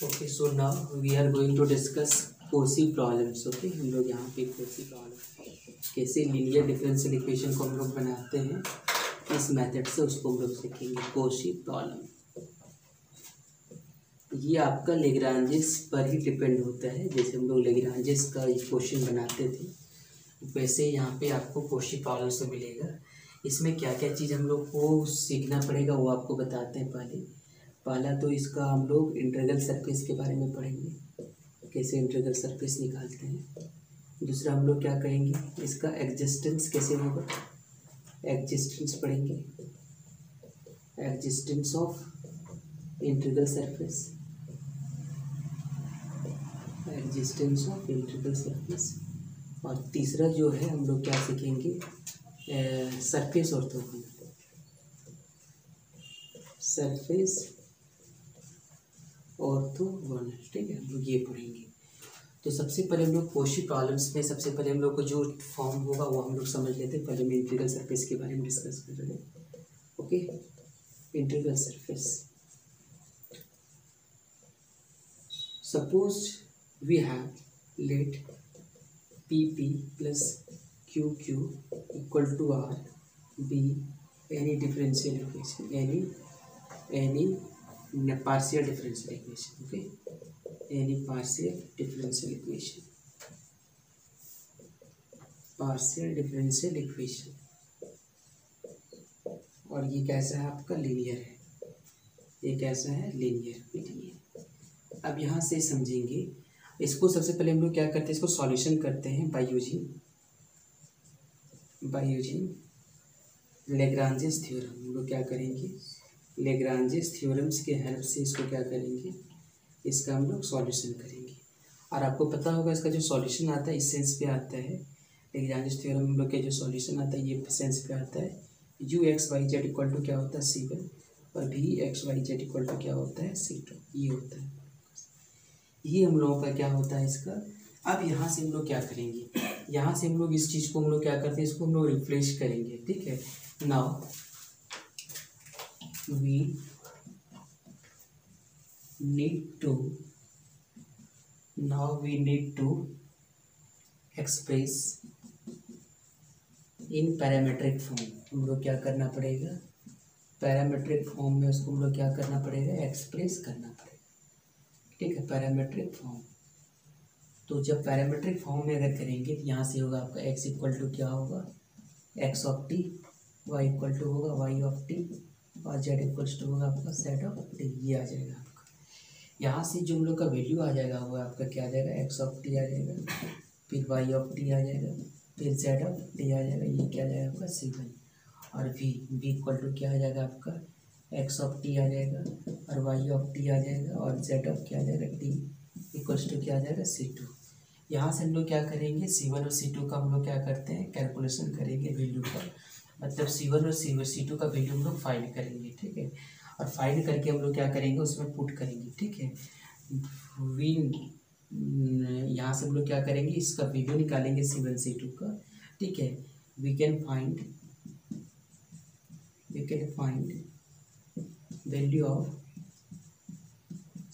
Okay, so now we are going to discuss Cauchy problems. Okay, हम लोग यहाँ पे कोसी प्रॉब्लम कैसे लीनियर डिफरेंशियल इक्वेशन को हम लोग बनाते हैं इस मेथड से, उसको हम लोग सीखेंगे। कोसी प्रॉब्लम ये आपका लेग्रांजेस पर ही डिपेंड होता है। जैसे हम लोग लेग्रांजेस का इक्वेशन बनाते थे वैसे यहाँ पे आपको कोसी प्रॉब्लम से मिलेगा। इसमें क्या क्या चीज़ हम लोग को सीखना पड़ेगा वो आपको बताते हैं। पहला तो इसका हम लोग इंटीग्रल सरफेस के बारे में पढ़ेंगे, कैसे इंटीग्रल सरफेस निकालते हैं। दूसरा हम लोग क्या करेंगे, इसका एग्जिस्टेंस कैसे होगा, एग्जिस्टेंस पढ़ेंगे, existence of integral surface, existence of integral surface. और तीसरा जो है हम लोग क्या सीखेंगे, सरफेस ऑर्थोगोनल, सरफेस ऑर्थोगोनल। ठीक है, हम लोग ये पढ़ेंगे। तो सबसे पहले हम लोग कोशी प्रॉब्लम्स में सबसे पहले हम लोग को जो फॉर्म होगा वो हम लोग समझ लेते हैं। पहले हम इंटीग्रल सरफेस के बारे में डिस्कस कर रहे हैं। Okay, integral surface, suppose we have let PP plus QQ equal to R be any differential equation, any partial differential equation. Okay, any partial differential equation, partial differential equation। और ये कैसा है आपका, लीनियर है। ये कैसा है, लीनियर। अब यहाँ से समझेंगे इसको। सबसे पहले हम लोग क्या करते हैं, इसको सॉल्यूशन करते हैं बाय यूजिंग लेग्रांजेस थ्योरम। हम लोग क्या करेंगे, लेग्रांजेस थ्योरम्स के हेल्प से इसको क्या करेंगे, इसका हम लोग सॉल्यूशन करेंगे। और आपको पता होगा इसका जो सॉल्यूशन आता है इस सेंस पे आता है। लेग्रांजेस थ्योरम हम लोग के जो सॉल्यूशन आता है ये सेंस पे आता है, u(x,y,z) इक्वल टू क्या होता है, C1 और v(x,y,z) इक्वल टू क्या होता है, C2। ये होता है, ये हम लोगों का क्या होता है इसका। अब यहाँ से हम लोग क्या करेंगे, यहाँ से हम लोग इस चीज़ को हम लोग क्या करते हैं, इसको हम लोग रिप्लेस करेंगे। ठीक है, now we need to express in parametric form. हम लोग क्या करना पड़ेगा, पैरामीट्रिक फॉर्म में उसको हम लोग क्या करना पड़ेगा, एक्सप्रेस करना पड़ेगा। ठीक है, पैरामीट्रिक फॉर्म। तो जब पैरामीट्रिक फॉर्म में अगर करेंगे तो यहाँ से होगा आपका x इक्वल टू क्या होगा, x of t, y equal to होगा y ऑफ t और z इक्वल्स टू होगा आपका z ऑफ t। ये आ जाएगा आपका। यहाँ से जो हम लोग का वैल्यू आ जाएगा वो आपका क्या आ जाएगा, x ऑफ t आ जाएगा, फिर y ऑफ t आ जाएगा, फिर z ऑफ t आ जाएगा। ये क्या आ जाएगा आपका C1। और v इक्वल टू क्या आ जाएगा आपका, x ऑफ t आ जाएगा और y ऑफ t आ जाएगा और z ऑफ क्या आ जाएगा, t इक्वल्स टू क्या आ जाएगा, C2। यहाँ से हम लोग क्या करेंगे, C1 और C2 का हम लोग क्या करते हैं, कैलकुलेशन करेंगे वैल्यू का। मतलब C1 और C2 का वैल्यू हम लोग फाइंड करेंगे। ठीक है, और फाइंड करके हम लोग क्या करेंगे, उसमें पुट करेंगे। ठीक है, यहाँ से हम लोग क्या करेंगे, इसका वैल्यू निकालेंगे C1 C2 का। ठीक है, we can find value of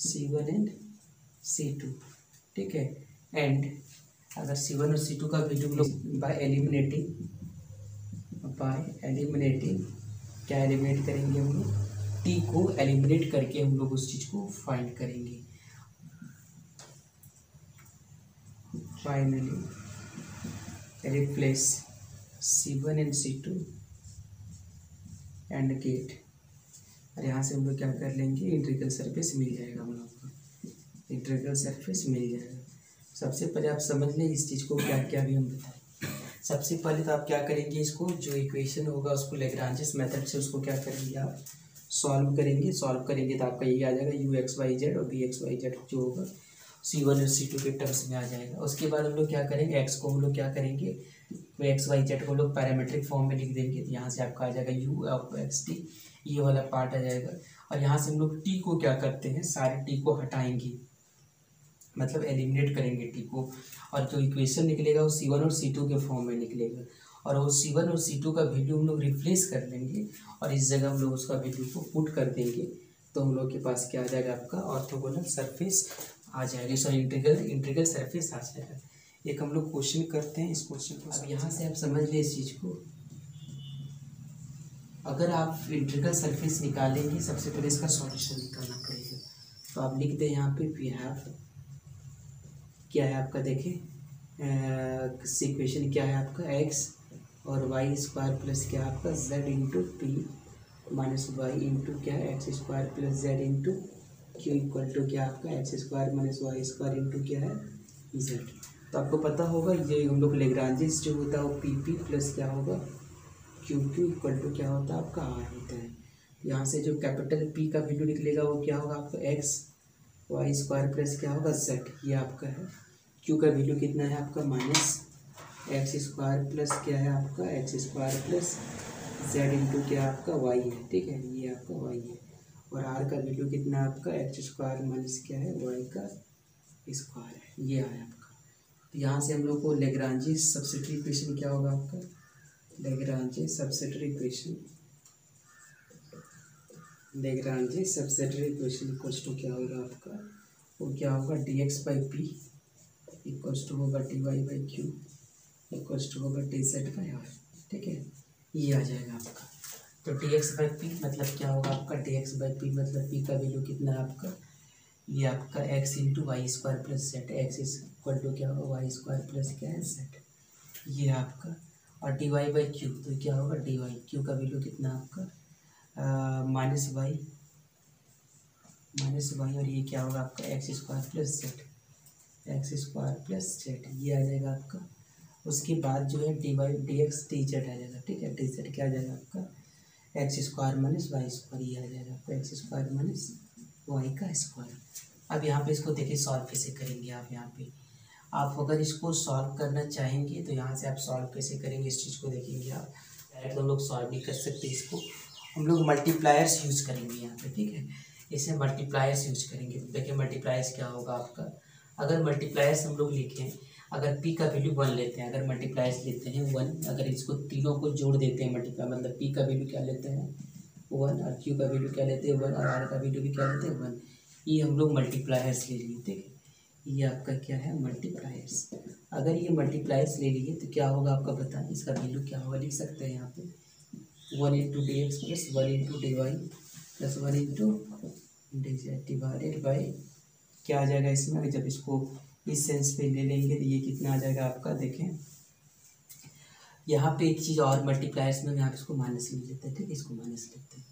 C1 and C2। ठीक है, एंड अगर C1 और C2 का वैल्यू हम लोग बाय एलिमिनेटिंग क्या एलिमिनेट करेंगे, हम लोग t को एलिमिनेट करके हम लोग उस चीज़ को फाइंड करेंगे। Finally replace C1 and C2 and get. और यहाँ से हम लोग क्या कर लेंगे, इंटीग्रल सरफेस मिल जाएगा हम लोग को, इंटीग्रल सरफेस मिल जाएगा। सबसे पहले आप समझ लें इस चीज़ को, क्या क्या भी हम बताएं। सबसे पहले तो आप क्या करेंगे, इसको जो इक्वेशन होगा उसको लेग्रांजेस मेथड से उसको क्या करेंगे, आप सॉल्व करेंगे तो आपका ये आ जाएगा u(x,y,z) और v(x,y,z) जो होगा C1 और C2 के टर्म्स में आ जाएगा। उसके बाद हम लोग क्या करेंगे, x को हम लोग क्या करेंगे, x,y,z को हम लोग पैरामीट्रिक फॉर्म में लिख देंगे। तो यहाँ से आपका आ जाएगा u(x,t), ये वाला पार्ट आ जाएगा। और यहाँ से हम लोग t को क्या करते हैं, सारे t को हटाएंगे, मतलब एलिमिनेट करेंगे t को। और जो इक्वेशन निकलेगा वो C1 और C2 के फॉर्म में निकलेगा। और वो C1 और C2 का वैल्यू हम लोग रिप्लेस कर लेंगे और इस जगह हम लोग उसका वैल्यू को पुट कर देंगे। तो हम लोग के पास क्या आ जाएगा आपका ऑर्थोगोनल सरफेस आ जाएगा, सॉरी इंटीग्रल सरफेस आ जाएगा। एक हम लोग क्वेश्चन करते हैं, इस क्वेश्चन को अब यहाँ से आप समझ ले इस चीज़ को। अगर आप इंटीग्रल सरफेस निकालेंगे सबसे पहले इसका सॉल्यूशन निकालना पड़ेगा। तो आप लिख दें यहाँ पे वी हैव, क्या है आपका देखें इक्वेशन क्या है आपका एक्स और वाई स्क्वायर प्लस क्या आपका Z into P minus Y into क्या है X square plus Z into Q equal to क्या आपका x square minus Y square into क्या है जेड। तो आपको पता होगा ये हम लोग लेग्रांजिस जो होता है वो पी पी प्लस क्या होगा क्यू क्यू इक्वल टू क्या होता है आपका आर होता है। यहाँ से जो कैपिटल पी का वैल्यू निकलेगा वो क्या होगा आपका एक्स वाई स्क्वायर प्लस क्या होगा जेड, ये आपका है। क्यू का वैल्यू कितना है आपका माइनस एक्स स्क्वायर प्लस क्या है आपका x square plus Z into क्या आपका वाई है, ठीक है, ये आपका वाई है। और आर का वैल्यू कितना है आपका एक्स स्क्वायर माइनस क्या है वाई का स्क्वायर है, ये आया आपका। तो यहाँ से हम लोग को लेग्रांजी सब्स्टिट्यूट इक्वेशन क्या होगा आपका, Lagrange substitute equation, Lagrange substitute equation equals to क्या होगा आपका, वो क्या होगा D x by p equals to होगा D Y by q equals to होगा डी जेड बाई आर, ठीक है, ये आ जाएगा आपका। तो डी एक्स बाई पी मतलब क्या होगा आपका, डी एक्स बाई पी मतलब पी का वैल्यू कितना है आपका, ये आपका X into Y square plus Z, X equal to क्या होगा वाई स्क्वायर प्लस क्या है जेड, ये आपका। और डी वाई बाई क्यू तो क्या होगा डी वाई, क्यू का वैल्यू कितना आपका माइनस वाई और ये क्या होगा आपका x square plus Z, x square plus z, ये आ जाएगा आपका। उसके बाद जो है d y d x d z आ जाएगा, ठीक है, डी जेड क्या आ जाएगा आपका x square minus Y square, ये आ जाएगा आपका एक्स स्क्वायर माइनस वाई का स्क्वायर। अब यहाँ पे इसको देखिए सॉल्व कैसे करेंगे आप, यहाँ पे आप अगर इसको सॉल्व करना चाहेंगे तो यहाँ से आप सॉल्व कैसे करेंगे इस चीज़ को देखेंगे आप। डायरेक्ट हम लोग सॉल्व नहीं कर सकते इसको, हम लोग मल्टीप्लायर्स यूज़ करेंगे यहाँ पे, ठीक है, इसे मल्टीप्लायर्स यूज करेंगे। तो देखिए मल्टीप्लायर्स क्या होगा आपका, अगर मल्टीप्लायर्स हम लोग लिखें, अगर p का वैल्यू 1 लेते हैं, अगर मल्टीप्लायर्स लेते हैं 1, अगर इसको तीनों को जोड़ देते हैं मल्टीप्लाई मतलब p का वैल्यू क्या लेते हैं 1 और q का वैल्यू क्या लेते हैं 1 और r का वैल्यू भी क्या लेते हैं 1, ये हम लोग मल्टीप्लायर्स ले लिए, ठीक है, ये आपका क्या है मल्टीप्लायर्स। अगर ये मल्टीप्लायर्स ले लिए तो क्या होगा आपका बताएं, इसका वैल्यू क्या होगा, लिख सकते हैं यहाँ पे 1 into D X plus 1 into D Y plus 1 into D Z divided by क्या आ जाएगा इसमें, अगर जब इसको इस सेंस पे ले लेंगे तो ये कितना आ जाएगा आपका, देखें यहाँ पे एक चीज़ और मल्टीप्लायर्स में यहाँ पे इसको माइनस ले लेते हैं, ठीक है, इसको माइनस लेते हैं।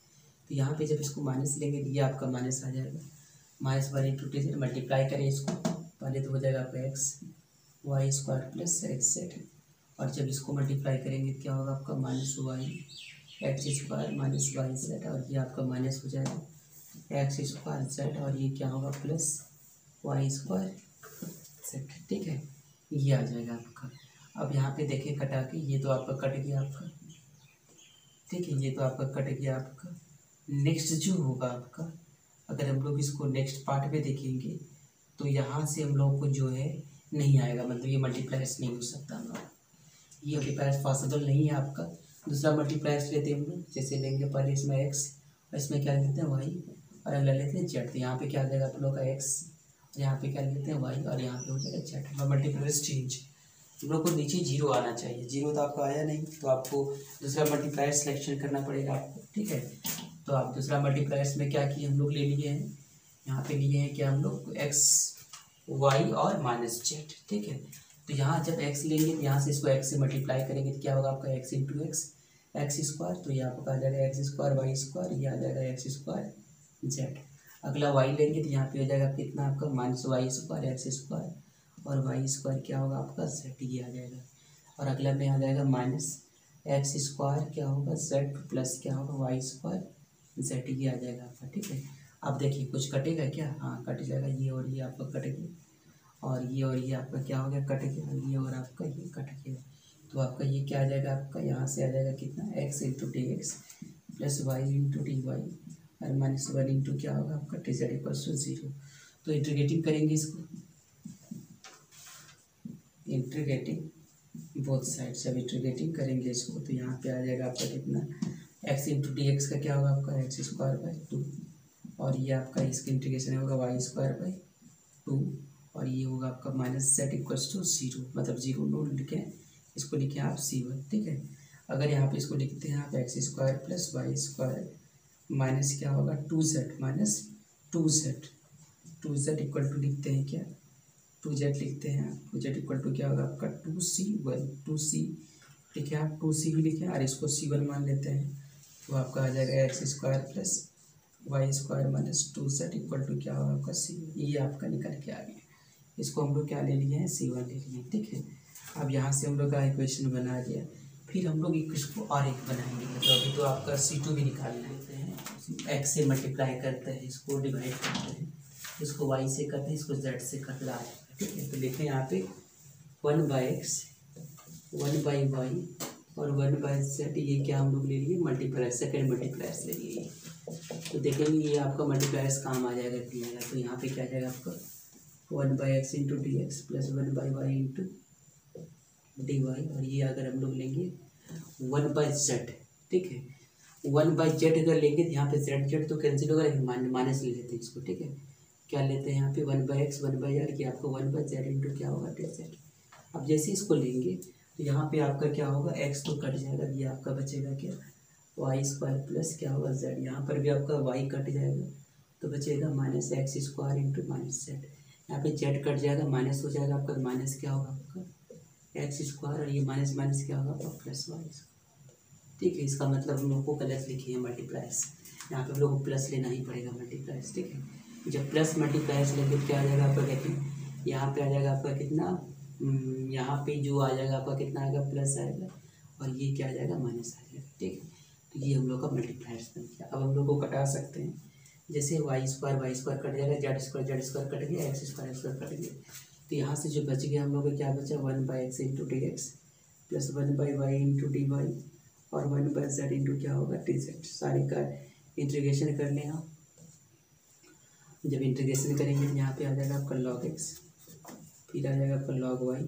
तो यहाँ पे जब इसको माइनस लेंगे तो ये आपका माइनस आ जाएगा, minus 1 into D Z, multiply करें इसको, पहले तो हो जाएगा आपका X Y square plus X Z, और जब इसको मल्टीप्लाई करेंगे क्या होगा आपका minus Y X square minus Y Z, और ये आपका माइनस हो जाएगा एक्स स्क्वायर जेड, और ये क्या होगा प्लस वाई स्क्वायर जेड, ठीक है, ये आ जाएगा आपका। अब यहाँ पे देखिए कटा के ये तो आपका कट गया आपका, ठीक है, ये तो आपका कट गया आपका। नेक्स्ट जो होगा आपका, अगर हम लोग इसको नेक्स्ट पार्ट में देखेंगे तो यहाँ से हम लोग को जो है नहीं आएगा, मतलब ये मल्टीप्लायर्स नहीं हो सकता हम लोग, ये मल्टीप्लायर्स पॉसिबल नहीं है आपका। दूसरा मल्टीप्लायर्स लेते हैं हम लोग, जैसे लेंगे पहले इसमें एक्स और इसमें क्या लेते हैं वाई और अगला लेते हैं जेड, तो यहाँ पे क्या आ जाएगा आप लोग का एक्स, यहाँ पे क्या लेते हैं वाई और यहाँ पे हो जाएगा जेड। और मल्टीप्लायर्स चेंज, हम लोग को नीचे जीरो आना चाहिए, जीरो तो आपका आया नहीं, तो आपको दूसरा मल्टीप्लायर सिलेक्शन करना पड़ेगा आपको, ठीक है। तो आप दूसरा मल्टीप्लायर्स में क्या किए हम लोग ले लिए हैं, यहाँ पे लिए हैं क्या हम लोग एक्स वाई और माइनस जेड, ठीक है। तो यहाँ जब एक्स लेंगे तो यहाँ से इसको एक्स से मल्टीप्लाई करेंगे तो क्या होगा आपका एक्स इंटू एक्स स्क्वायर, तो ये आपका आ जाएगा एक्स स्क्वायर वाई स्क्वायर, ये आ जाएगा एक्स स्क्वायर जेड। अगला वाई लेंगे तो यहाँ पे हो जाएगा कितना आपका minus Y square X square और वाई स्क्वायर क्या होगा आपका जेड, ये आ जाएगा। और अगला में आ जाएगा माइनस एक्स स्क्वायर क्या होगा जेड प्लस क्या होगा वाई स्क्वायर जेड, ये आ जाएगा आपका, ठीक है। अब देखिए कुछ कटेगा क्या, हाँ कट जाएगा, ये और ये आपका कट गया और ये आपका क्या हो गया कट गया, ये और आपका ये कट गया, तो आपका ये क्या आ जाएगा आपका, यहाँ से आ जाएगा कितना X into D X plus Y into D Y और माइनस 1 इंटू क्या होगा आपका डी जेड इक्वल्स टू 0। तो इंटीग्रेटिंग करेंगे इसको, इंटीग्रेटिंग बोथ साइड, जब इंटीग्रेटिंग करेंगे इसको तो यहाँ पे आ जाएगा आपका कितना एक्स इंटू डी एक्स का क्या होगा आपका एक्स स्क्वायर बाई 2 और ये आपका इसका इंटीग्रेशन होगा वाई स्क्वायर बाई 2 और ये होगा आपका माइनस जेड इक्वल्स टू 0, मतलब 0 नोट लिखें, इसको लिखें आप C1, ठीक है। अगर यहाँ पे इसको लिखते हैं आप X square plus Y square minus क्या होगा 2z minus 2z equal to लिखते हैं क्या 2z लिखते हैं, 2z इक्वल टू क्या होगा आपका 2C1, 2C लिखे आप 2C भी लिखें और इसको C1 मान लेते हैं, तो आपका आ जाएगा X square plus Y square minus 2z equal to क्या होगा आपका C1, ये आपका निकल के आ गया। इसको हम लोग क्या ले लिए हैं C1 ले लिए, ठीक है। अब यहाँ से हम लोग का इक्वेशन बना दिया, फिर हम लोग इसको और एक बनाएंगे, तो अभी तो आपका C2 भी निकाल लेते हैं, x से मल्टीप्लाई करते हैं, इसको डिवाइड करते हैं, इसको y से करते हैं, इसको z से करते हैं, ठीक है। तो लिखें यहाँ पे 1/x 1/y और 1/z, ये क्या हम लोग ले लिए मल्टीप्लाई, सेकेंड मल्टीप्लायर्स ले लिए। तो देखेंगे ये आपका मल्टीप्लायर्स काम आ जाएगा क्लियर, तो यहाँ पे क्या आ जाएगा आपका 1/x into D X plus 1/y into D Y, और ये अगर हम लोग लेंगे 1/z, ठीक है। 1/z अगर लेंगे तो यहाँ पे z तो कैंसिल होगा, लेकिन माइनस ले लेते हैं इसको, ठीक है। क्या लेते हैं यहाँ पे 1/x 1/r, ये आपको 1/z इंटू क्या होगा z। अब जैसे इसको लेंगे तो यहाँ पे आपका क्या होगा x तो कट जाएगा, ये आपका बचेगा क्या वाई स्क्वायर प्लस क्या होगा z, यहाँ पर भी आपका y कट जाएगा तो बचेगा minus x square into minus z, यहाँ पे z कट जाएगा माइनस हो जाएगा आपका, माइनस क्या होगा आपका एक्स स्क्वायर और ये माइनस माइनस क्या होगा आपका प्लस वाई, ठीक है। इसका मतलब हम लोग को गलत लिखे हैं मल्टीप्लायर्स, यहाँ पे हम लोग को प्लस लेना ही पड़ेगा मल्टीप्लायर्स, ठीक है। जब प्लस मल्टीप्लायर्स लेंगे तो क्या आ जाएगा आपका, देखिए यहाँ पे आ जाएगा आपका कितना, यहाँ पे जो आ जाएगा आपका कितना आएगा प्लस आएगा और ये क्या आ जाएगा माइनस आ जाएगा, ठीक है। तो ये हम लोग का मल्टीप्लायर्स बन गया। अब हम लोग को कटा सकते हैं, जैसे वाई स्क्वायर कट जाएगा, जेड स्क्वायर कट गया, एक्स स्क्वायर कट गया, तो यहाँ से जो बच गया हम लोग का क्या बचा 1/x into D X plus 1/y into D Y और 1/z इंटू क्या होगा dz। सारे का इंटीग्रेशन कर लें आप, जब इंटीग्रेशन करेंगे तो यहाँ पे आ जाएगा आपका log x, फिर आ जाएगा आपका log y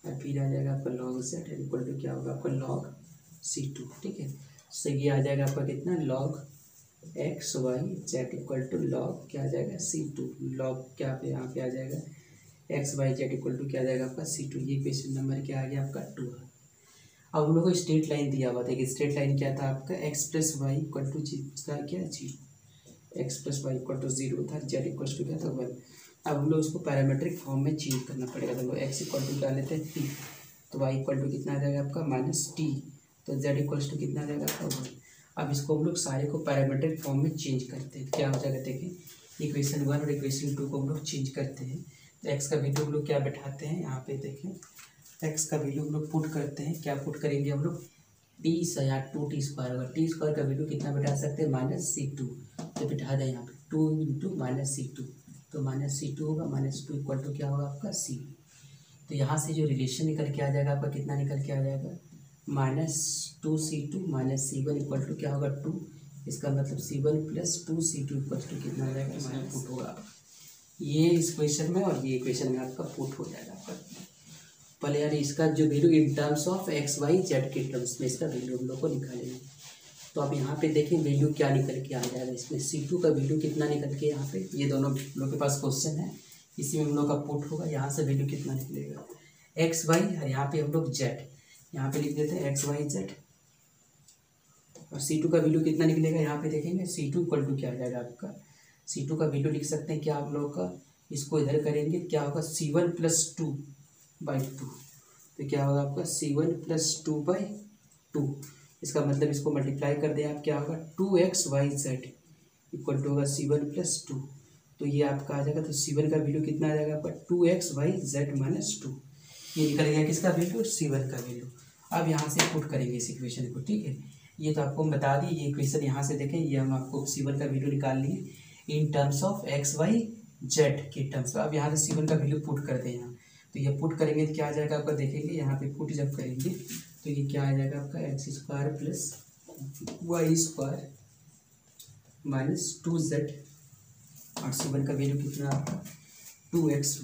और फिर आ जाएगा आपका log z इक्वल टू क्या होगा आपका log C2, ठीक है। तो ये आ जाएगा आपका कितना log x y z equal to log क्या आ जाएगा C2, log क्या पे यहाँ पे आ जाएगा x y z equal to क्या आ जाएगा आपका C2। ये क्वेश्चन नंबर क्या आ गया आपका 2। अब हम लोग को स्ट्रेट लाइन दिया हुआ था कि स्ट्रेट लाइन क्या था आपका x plus Y equal to था क्या 0, x plus Y equal to 0 था, z इक्वल टू क्या था 1। अब हम लोग इसको पैरामीट्रिक फॉर्म में चेंज करना पड़ेगा, तो हम लोग x इक्वल टू क्या लेते हैं t, तो y इक्वल टू कितना आ जाएगा आपका माइनस t, तो z इक्वल टू कितना आ जाएगा आपका 1। अब इसको हम लोग सारे को पैरामीट्रिक फॉर्म में चेंज करते हैं, क्या हो जाएगा देखें इक्वेशन 1 और इक्वेशन 2 को हम लोग चेंज करते हैं। तो x का वैल्यू हम लोग क्या बैठाते हैं यहाँ पे देखें, x का वैल्यू हम लोग पुट करते हैं, क्या पुट करेंगे हम लोग टी से या 2t स्क्वायर, अगर टी स्क्वायर का वैल्यू कितना बैठा सकते हैं -c2, तो बैठा दें यहाँ पे 2 इंटू -c2, तो -c2 होगा, -2 इक्वल टू क्या होगा आपका c। तो यहाँ से जो रिलेशन निकल के आ जाएगा आपका कितना निकल के आ जाएगा -2c2 -c1 इक्वल टू क्या होगा 2, इसका मतलब c1 plus 2c2 equal to कितना आ जाएगा इसमें पुट होगा, ये इस क्वेश्चन में और ये क्वेश्चन में आपका पुट हो जाएगा आपका। पहले यार इसका जो value in terms of X Y Z के टर्म्स में इसका वैल्यू हम लोग को निकालेंगे। तो अब यहाँ पे देखें वैल्यू क्या निकल के आ जाएगा, इसमें C2 का वैल्यू कितना निकल के यहाँ पे, ये दोनों लोग के पास क्वेश्चन है, इसी में हम लोग का पुट होगा, यहाँ से वैल्यू कितना निकलेगा एक्स वाई और यहाँ पे हम लोग जेड, यहाँ पे लिख देते हैं एक्स वाई जेड, और C2 का वैल्यू कितना निकलेगा यहाँ पे देखेंगे C2 इक्वल टू क्या आ जाएगा आपका, C2 का वैल्यू लिख सकते हैं क्या आप लोग का, इसको इधर करेंगे क्या होगा C1 प्लस 2/2, तो क्या होगा आपका C1 प्लस 2/2, इसका मतलब इसको मल्टीप्लाई कर दें आप क्या होगा 2xyz इक्वल टू होगा C1 प्लस 2, तो ये आपका आ जाएगा, तो C1 का वैल्यू कितना आ जाएगा आपका 2xyz माइनस 2, ये निकल गया किसका वैल्यू C1 का वैल्यू। अब यहाँ से पुट करेंगे इस इक्वेशन को, ठीक है। ये तो आपको हम बता दिए, ये इक्वेशन यहाँ से देखें, ये हम आपको C1 का वैल्यू निकाल लिए in terms of X Y Z के टर्म्स। अब यहाँ से C1 का वैल्यू पुट कर दें यहाँ, तो ये पुट करेंगे तो क्या आ जाएगा आपका देखेंगे, यहाँ पे पुट जब करेंगे तो ये क्या आ जाएगा आपका x square plus Y square minus 2z और C1 का वैल्यू कितना आपका 2xyz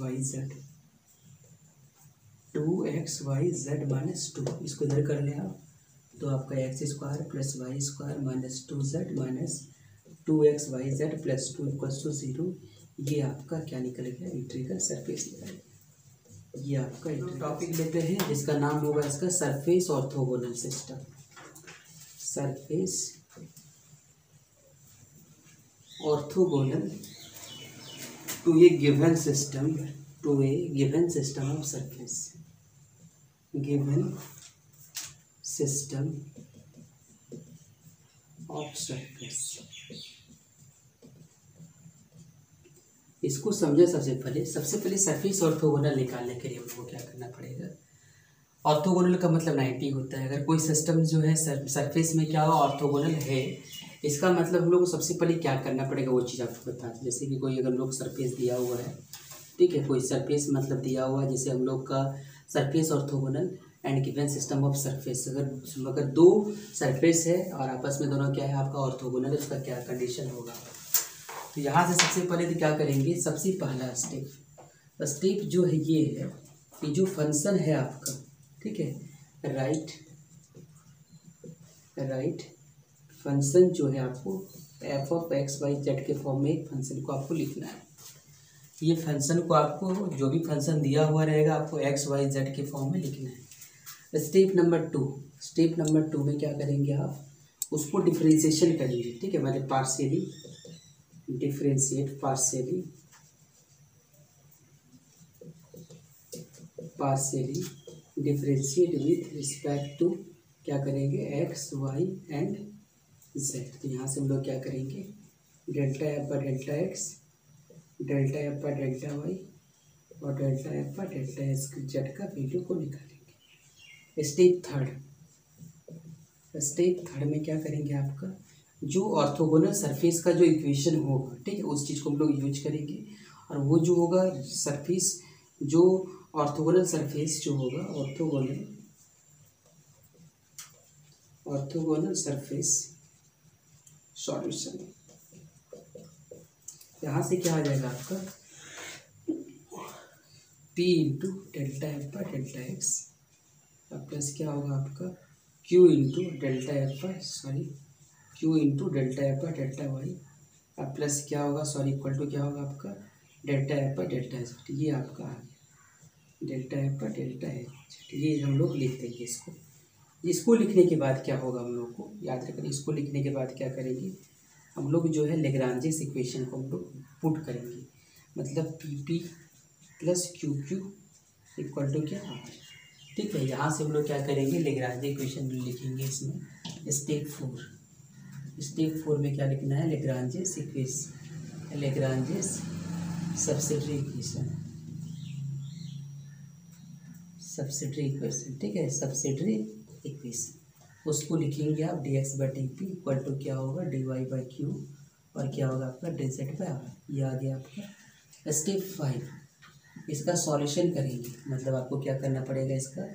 माइनस 2, इसको इधर कर लें आप, तो आपका x square plus Y square minus 2z minus 2xyz plus 2 equals to 0, ये आपका क्या निकल गया, इंटीग्रल सरफेस निकल गया। ये आपका टॉपिक लेते हैं जिसका नाम होगा इसका surface orthogonal system. Surface orthogonal to a given system, to a given system of surface, given system of surface. इसको समझे सबसे पहले सरफेस ऑर्थोगोनल निकालने के लिए हमको क्या करना पड़ेगा। ऑर्थोगोनल का मतलब 90 होता है। अगर कोई सिस्टम जो है सरफेस में क्या हो, ऑर्थोगोनल है, इसका मतलब हम लोग को सबसे पहले क्या करना पड़ेगा वो चीज़ आपको बता दें। जैसे कि कोई अगर लोग सरफेस दिया हुआ है, ठीक है, कोई सरफेस मतलब दिया हुआ है, जैसे हम लोग का surface orthogonal and given system of surface, अगर दो सरफेस है और आपस में दोनों क्या है आपका ऑर्थोगोनल है, उसका क्या कंडीशन होगा। तो यहाँ से सबसे पहले तो क्या करेंगे, सबसे पहला स्टेप जो है ये है कि जो फंक्शन है आपका, ठीक है, राइट फंक्शन जो है आपको F of X Y Z के फॉर्म में एक फंक्शन को आपको लिखना है। ये फंक्शन को आपको जो भी फंक्शन दिया हुआ रहेगा आपको एक्स वाई जेड के फॉर्म में लिखना है। स्टेप नंबर टू में क्या करेंगे आप, उसको डिफरेंशिएशन करेंगे, ठीक है, मतलब partially differentiate with respect to क्या करेंगे, एक्स वाई एंड जेड। तो यहाँ से हम लोग क्या करेंगे, delta F by delta x, delta F by delta y और delta F by delta s z का वैल्यू को निकालेंगे। स्टेप थर्ड में क्या करेंगे, आपका जो ऑर्थोगोनल सरफेस का जो इक्वेशन होगा, ठीक है, उस चीज़ को हम लोग यूज करेंगे। और वो जो होगा सरफेस, जो ऑर्थोगोनल सरफेस जो होगा, ऑर्थोगोनल सरफेस सॉल्यूशन, यहाँ से क्या आ जाएगा आपका P into delta F by delta X plus क्या होगा आपका Q into delta F by delta Y plus क्या होगा, इक्वल टू क्या होगा आपका delta F by delta S. ये आपका आ गया delta F by delta H. ये हम लोग लिख देंगे इसको लिखने के बाद क्या होगा, हम लोग को याद रखना, इसको लिखने के बाद क्या करेंगे हम लोग, जो है लेग्रांजेस इक्वेशन को हम लोग पुट करेंगे, मतलब P P plus Q Q equal to क्या आर, ठीक है। यहाँ से हम लोग क्या करेंगे, लेग्रांजे इक्वेशन लिखेंगे इसमें। स्टेप फोर में क्या लिखना है, लेग्रांजेस सब्सिडरी इक्वेशन, ठीक है, सब्सिडरी इक्वेशन उसको लिखेंगे आप D x by D P equal to क्या होगा डी वाई बाई क्यू और क्या होगा आपका डी जेड बाई आर। ये आ गया आपका। स्टेप 5 इसका सॉल्यूशन करेंगे, मतलब आपको क्या करना पड़ेगा, इसका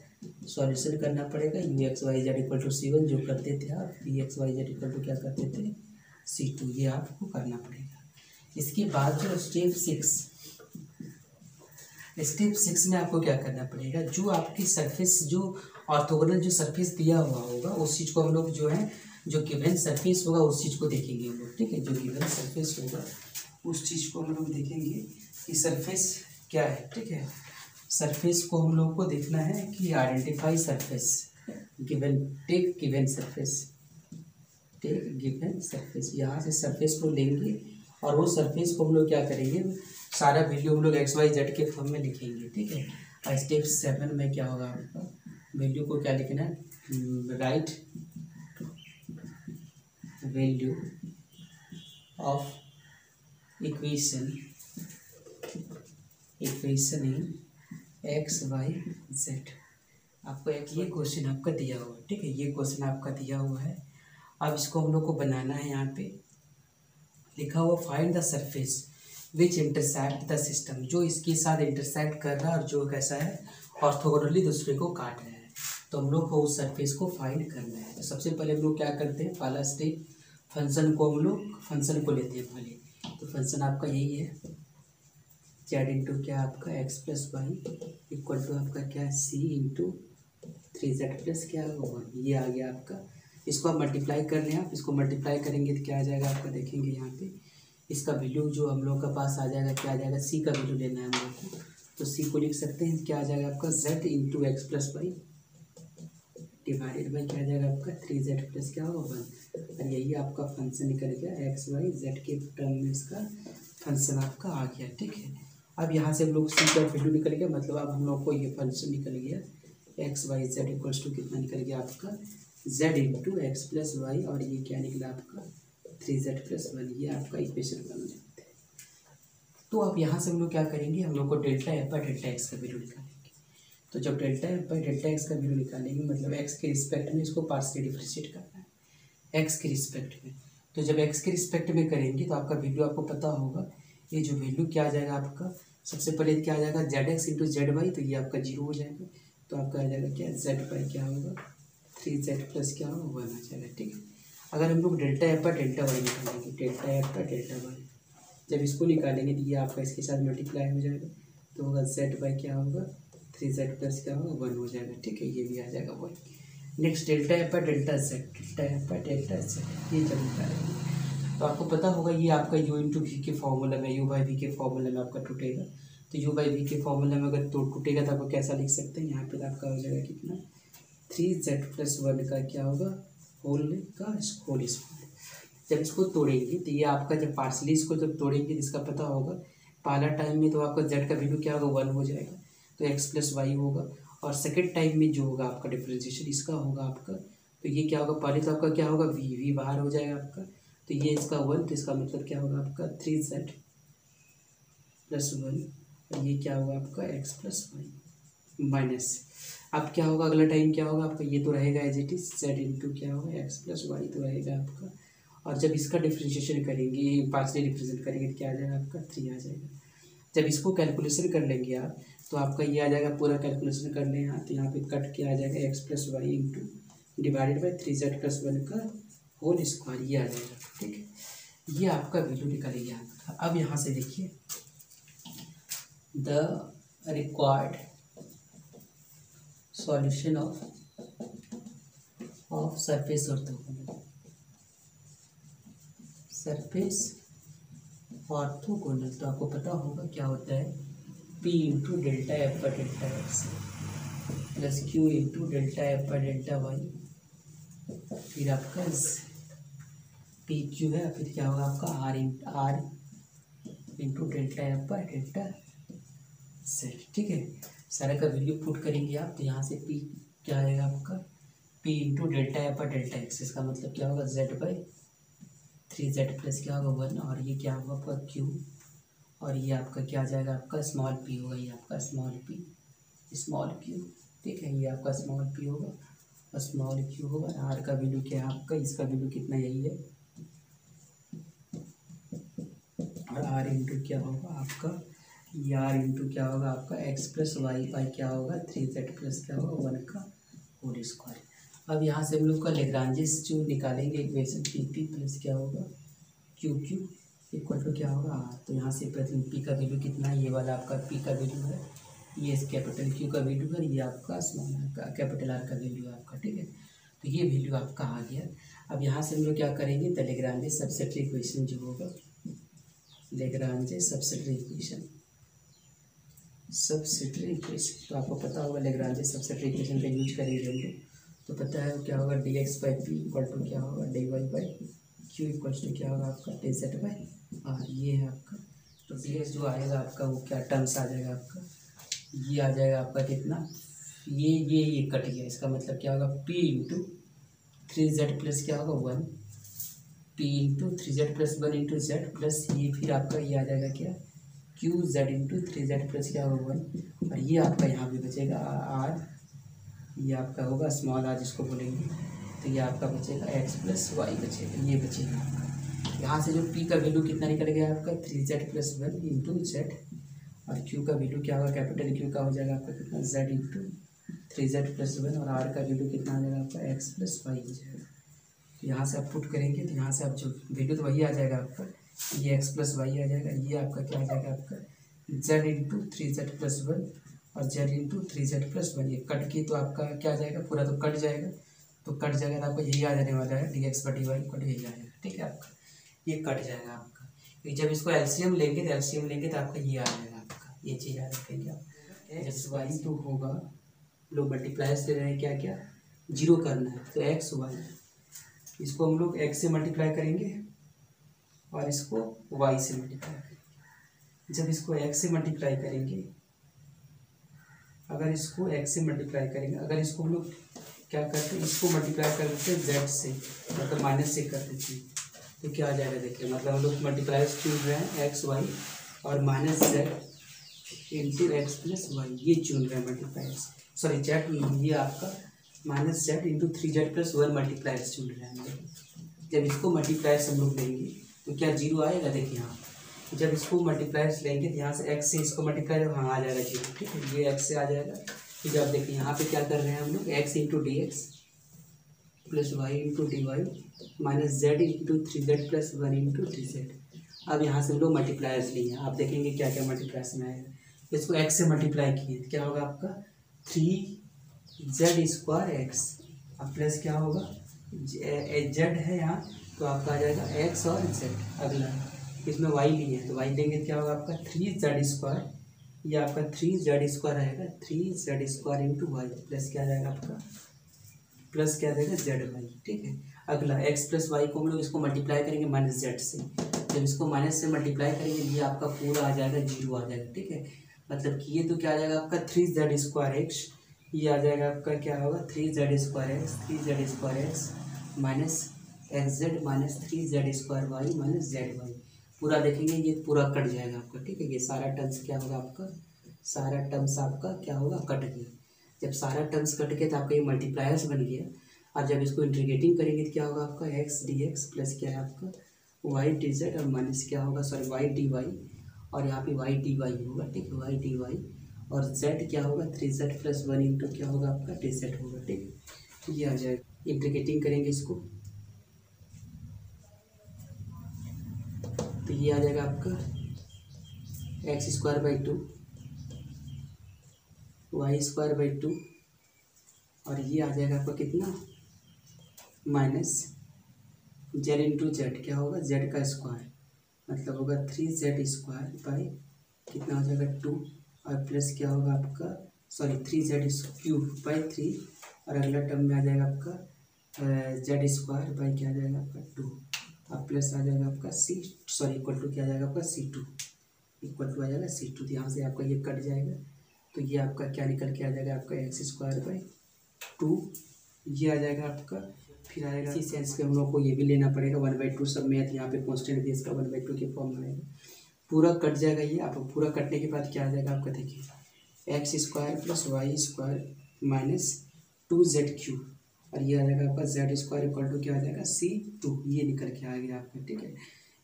सॉल्यूशन करना पड़ेगा। U X Y Z equal to C1 जो करते थे आप, V X Y Z equal to क्या करते थे C2, ये आपको करना पड़ेगा। इसके बाद जो स्टेप 6 में आपको क्या करना पड़ेगा, जो आपकी सरफेस, जो ऑर्थोगोनल जो सरफेस दिया हुआ होगा उस चीज़ को हम लोग जो है, जो गिवन सरफेस होगा उस चीज़ को देखेंगे हम लोग, ठीक है, जो गिवन सरफेस होगा उस चीज़ को हम लोग देखेंगे कि सरफेस क्या है, ठीक है। सरफेस को हम लोग को देखना है कि identify surface take given surface, यहाँ से सरफेस को लेंगे और वो सरफेस को हम लोग क्या करेंगे, सारा वैल्यू हम लोग एक्स वाई जेड के फॉर्म में लिखेंगे, ठीक है। और स्टेप 7 में क्या होगा आपका, वैल्यू को क्या लिखना है, write value of equation in X Y Z. आपको ये क्वेश्चन आपका दिया हुआ है, ठीक है, ये क्वेश्चन आपका दिया हुआ है। अब इसको हम लोग को बनाना है। यहाँ पे लिखा हुआ find the surface which intersect the system, जो इसके साथ इंटरसेक्ट कर रहा है और जो कैसा है ऑर्थोगोनली दूसरे को काट रहा है, तो हम लोग को उस सरफेस को फाइंड करना है। तो सबसे पहले हम लोग क्या करते हैं, पहला स्टेप फंक्शन को लेते हैं पहले। तो फंक्शन आपका यही है जेड इंटू क्या आपका X plus Y equal to आपका क्या सी इंटू 3z प्लस क्या होगा, ये आ गया आपका इसको आप मल्टीप्लाई कर लें, आप इसको मल्टीप्लाई करेंगे तो क्या आ जाएगा आपका, देखेंगे यहाँ पे इसका वैल्यू जो हम लोग का पास आ जाएगा, क्या आ जाएगा, सी का वैल्यू लेना है हम लोग को, तो सी को लिख सकते हैं, क्या आ जाएगा आपका z into X plus Y divided by क्या आ जाएगा आपका 3z प्लस क्या होगा 1, और यही आपका फंक्शन निकल गया एक्स वाई जेड के टर्म में इसका फंक्शन आपका आ गया। ठीक है, अब यहाँ से हम लोग सी का वैल्यू निकल गया, मतलब अब हम लोग को ये फंक्शन निकल गया X Y Z equals to कितना निकल गया आपका z into X plus Y, और ये क्या निकला आपका 3z प्लस 1, ये आपका इक्वेशन बन जाता है। तो अब यहाँ से हम लोग क्या करेंगे, हम लोग को delta F by delta x का वैल्यू निकालेंगे। तो जब delta F by delta x का वैल्यू निकालेंगे, मतलब एक्स के रिस्पेक्ट में इसको पार्शियली डिफरेंशिएट करना है एक्स के रिस्पेक्ट में। तो जब एक्स के रिस्पेक्ट में करेंगे तो आपका वैल्यू आपको पता होगा, ये जो वैल्यू क्या आ जाएगा आपका, सबसे पहले क्या आ जाएगा Z X into Z Y, तो ये आपका 0 हो जाएगा, तो आपका आ जाएगा क्या जेड बाई क्या होगा 3z प्लस क्या होगा 1 आ जाएगा। ठीक है, अगर हम लोग delta F by delta y निकालेंगे, delta F by delta y जब इसको निकालेंगे तो ये आपका इसके साथ मल्टीप्लाई हो जाएगा, तो होगा जेड बाई क्या होगा 3z प्लस क्या होगा 1 हो जाएगा। ठीक है, ये भी आ जाएगा 1। Next delta F by delta Z, delta F by delta Z ये जब निकालेंगे तो आपको पता होगा ये आपका यू इंटू वी के फॉर्मूला में, यू बाई वी के फॉर्मूला में आपका टूटेगा, तो यू बाई वी के फॉर्मूला में अगर तो टूटेगा तो आपको कैसा लिख सकते हैं, यहाँ पे आपका हो जाएगा कितना 3z प्लस 1 का क्या होगा होल स्क्वायर। जब इसको तोड़ेंगे तो ये आपका जब पार्सली इसको जब तोड़ेंगे तो इसका पता होगा, पहला टाइम में तो आपका z का वैल्यू क्या होगा 1 हो जाएगा, तो x प्लस वाई होगा, और सेकेंड टाइम में जो होगा आपका डिफरेंशिएशन इसका होगा आपका, तो ये क्या होगा, पहले तो आपका क्या होगा v बाहर हो जाएगा आपका, तो ये इसका 1, तो इसका मतलब क्या होगा आपका 3z प्लस 1, और ये क्या होगा आपका x प्लस वाई माइनस। अब क्या होगा अगला टाइम क्या होगा आपका, ये तो रहेगा as it is z into क्या होगा एक्स प्लस वाई तो रहेगा आपका, और जब इसका डिफरेंशिएशन करेंगे पार्शियली रिप्रेजेंट करेंगे तो क्या आ जाएगा आपका 3 आ जाएगा। जब इसको कैलकुलेशन कर लेंगे आप तो आपका ये आ जाएगा, पूरा कैलकुलेशन कर लें यहाँ, तो यहाँ पे कट के आ जाएगा X plus Y into divided by 3z plus 1 का होल स्क्वायर, ये आ जाएगा। ठीक है, ये आपका वैल्यू निकलेगा यहाँ। अब यहाँ से देखिए the required solution of surface orthogonal, surface orthogonal, तो आपको पता होगा क्या होता है P into delta F by delta X plus Q into delta F by delta Y, फिर आपका पी क्यू है, फिर क्या होगा आपका R into delta F by delta Z. ठीक है, सारे का वैल्यू पुट करेंगे आप, तो यहाँ से पी क्या आएगा आपका P into delta F by delta x, इसका मतलब क्या होगा जेड बाई 3z प्लस क्या होगा 1, और ये क्या होगा आपका क्यू, और ये आपका क्या आ जाएगा आपका स्मॉल पी होगा, ये आपका स्मॉल क्यू। ठीक है, ये आपका स्मॉल पी होगा और स्मॉल क्यू होगा, आर का वैल्यू क्या है आपका, इसका वैल्यू कितना यही है, और आर इंटू क्या होगा आपका, ये आर इंटू क्या होगा आपका एक्स प्लस वाई बाई क्या होगा 3z प्लस क्या होगा 1 का होल स्क्वायर। अब यहाँ से हम लोग का लेग्रांजेस जो निकालेंगे इक्वेशन पी प्लस क्या होगा क्यू इक्वल टू क्या होगा आर, तो यहाँ से प्रथम पी का वैल्यू कितना है, ये वाला आपका पी का वैल्यू है, ये कैपिटल क्यू का वैल्यू है, ये आपका स्मॉल आर का कैपिटल आर का वैल्यू है आपका। ठीक है, तो ये वैल्यू आपका आ गया। अब यहाँ से हम लोग क्या करेंगे, द लेग्रांजेस सबसेटरी इक्वेशन जो होगा, लेग्रांजेस सबसेटरी इक्वेशन, तो आपको पता होगा लेग्रांजेस सबसेटरी इक्वेशन का यूज करेंगे हम लोग, तो पता है क्या होगा D x by P equal to क्या होगा D Y by Q equal to क्या होगा आपका डी जेड बाई आर, ये है आपका। तो डी एक्स जो आएगा आपका वो क्या टर्म्स आ जाएगा आपका, ये आ जाएगा आपका कितना, ये कट गया, इसका मतलब क्या होगा पी इंटू 3z प्लस क्या होगा 1, P into 3z plus 1 into Z plus ये फिर आपका ये आ जाएगा क्या Q Z into 3z plus क्या होगा 1, और ये आपका यहाँ भी बचेगा आर, ये आपका होगा स्मॉल आर जिसको बोलेंगे, तो ये आपका बचेगा एक्स प्लस वाई बचेगा, ये बचेगा आपका। यहाँ से जो पी का वैल्यू कितना निकल गया आपका 3z प्लस 1 इंटू जेड, और क्यू का वैल्यू क्या होगा कैपिटल क्यू का हो जाएगा आपका कितना जेड इंटू 3z प्लस 1, और आर का वैल्यू कितना आ जाएगा आपका एक्स प्लस वाई हो जाएगा। तो यहाँ से आप पुट करेंगे तो यहाँ से आप जो वैल्यू तो वही आ जाएगा आपका, ये एक्स प्लस वाई आ जाएगा, ये आपका क्या आ जाएगा आपका जेड इंटू 3z प्लस 1 और जेड इंटू 3z प्लस 1, ये कट के तो आपका क्या आ जाएगा पूरा तो कट जाएगा, तो कट जाएगा तो आपको यही आ जाने वाला है dx बटी वाई इक्वल टू यही आ जाएगा। ठीक है, आपका ये कट जाएगा आपका, क्योंकि जब इसको एलसीएम लेंगे तो आपका ये आ जाएगा, आपका ये चीज़ याद रखेंगे आप। एक्स वाई तो होगा, लोग मल्टीप्लायर्स ले रहे हैं, क्या क्या जीरो करना है, तो एक्स वाई, इसको हम लोग एक्स से मल्टीप्लाई करेंगे और इसको वाई से मल्टीप्लाई करेंगे। जब इसको एक्स से मल्टीप्लाई करेंगे, अगर इसको एक्स से मल्टीप्लाई करेंगे, अगर इसको हम लोग क्या करते हैं, इसको मल्टीप्लाई कर देते हैं जेड से, मतलब माइनस से कर देते हैं, तो क्या आ जाएगा देखिए, मतलब हम लोग मल्टीप्लायर्स चुन रहे हैं एक्स वाई और minus Z into X plus Y, ये चुन रहे हैं मल्टीप्लायर्स, सॉरी जेड, ये आपका minus Z into 3z+1 multipliers चुन रहे हैं हम लोग। जब इसको मल्टीप्लायर्स हम लोग लेंगे तो क्या जीरो आएगा, देखिए यहाँ जब इसको मल्टीप्लायर्स लेंगे तो यहाँ से एक्स से इसको मल्टीप्लाई, हाँ आ जाएगा जीरो। ठीक है, ये एक्स से आ जाएगा। फिर जब देखिए यहाँ पे क्या कर रहे हैं हम लोग, X into D X plus Y into D Y minus Z into 3z+1 into 3z। अब यहाँ से हम लोग मल्टीप्लायर्स लिए, आप देखेंगे क्या क्या मल्टीप्लायर्स में आएगा। इसको एक्स से मल्टीप्लाई किए तो क्या होगा आपका 3z² एक्स, अब प्लस क्या होगा जेड है यहाँ, तो आपका आ जाएगा एक्स और जेड। अगला इसमें वाई लिए हैं तो वाई लेंगे तो क्या होगा आपका 3z², ये आपका 3z² रहेगा, 3z² इंटू वाई प्लस क्या जाएगा आपका, प्लस क्या देगा जेड वाई। ठीक है, अगला एक्स प्लस वाई को हम लोग इसको मल्टीप्लाई करेंगे माइनस जेड से, जब इसको माइनस से मल्टीप्लाई करेंगे ये आपका पूरा आ जाएगा जीरो आ जाएगा। ठीक है, मतलब कि ये तो क्या आ जाएगा आपका 3z² एक्स, ये आ जाएगा आपका क्या होगा 3z² X, 3z² X minus X Z minus 3z² Y minus Z Y, पूरा देखेंगे ये पूरा कट जाएगा आपका। ठीक है, ये सारा टर्म्स क्या होगा आपका, सारा टर्म्स आपका क्या होगा कट गया। जब सारा टर्म्स कट गया तो आपका ये मल्टीप्लायर्स बन गया। अब जब इसको इंटीग्रेटिंग करेंगे तो क्या होगा आपका एक्स डी एक्स प्लस क्या है आपका वाई डी जेड और माइनस क्या होगा, सॉरी वाई डी वाई, और यहाँ पे वाई डी वाई होगा। ठीक है, वाई डी वाई और जेड क्या होगा 3z+1 इंटू क्या होगा आपका डी जेड होगा। ठीक, ये आ जाएगा, इंटीग्रेटिंग करेंगे इसको तो ये आ जाएगा आपका x²/2 y²/2 और ये आ जाएगा आपका कितना माइनस जेड इंटू जेड, क्या होगा जेड का स्क्वायर, मतलब होगा 3z² कितना हो जाएगा 2 और प्लस क्या होगा आपका सॉरी 3z³ 3 और अगला टर्म में आ जाएगा आपका z² क्या आ जाएगा आपका 2 और प्लस आ जाएगा आपका इक्वल टू क्या आ जाएगा आपका c2, इक्वल टू आ जाएगा c2। तो यहाँ से आपका ये कट जाएगा तो ये आपका क्या निकल के आ जाएगा आपका x²/2, ये आ जाएगा आपका। फिर आएगा इसी सेंस पे हम लोग को ये भी लेना पड़ेगा 1/2 सब में, यहाँ पे कॉन्स्टेंट दिया इसका 1/2 के फॉर्म में आएगा, पूरा कट जाएगा ये। आप पूरा कटने के बाद क्या आ जाएगा आपका देखिए x² + y² माइनस 2z³ और ये आ जाएगा आपका z² इक्वल टू क्या आ जाएगा c2, ये निकल के आ गया आपका। ठीक है,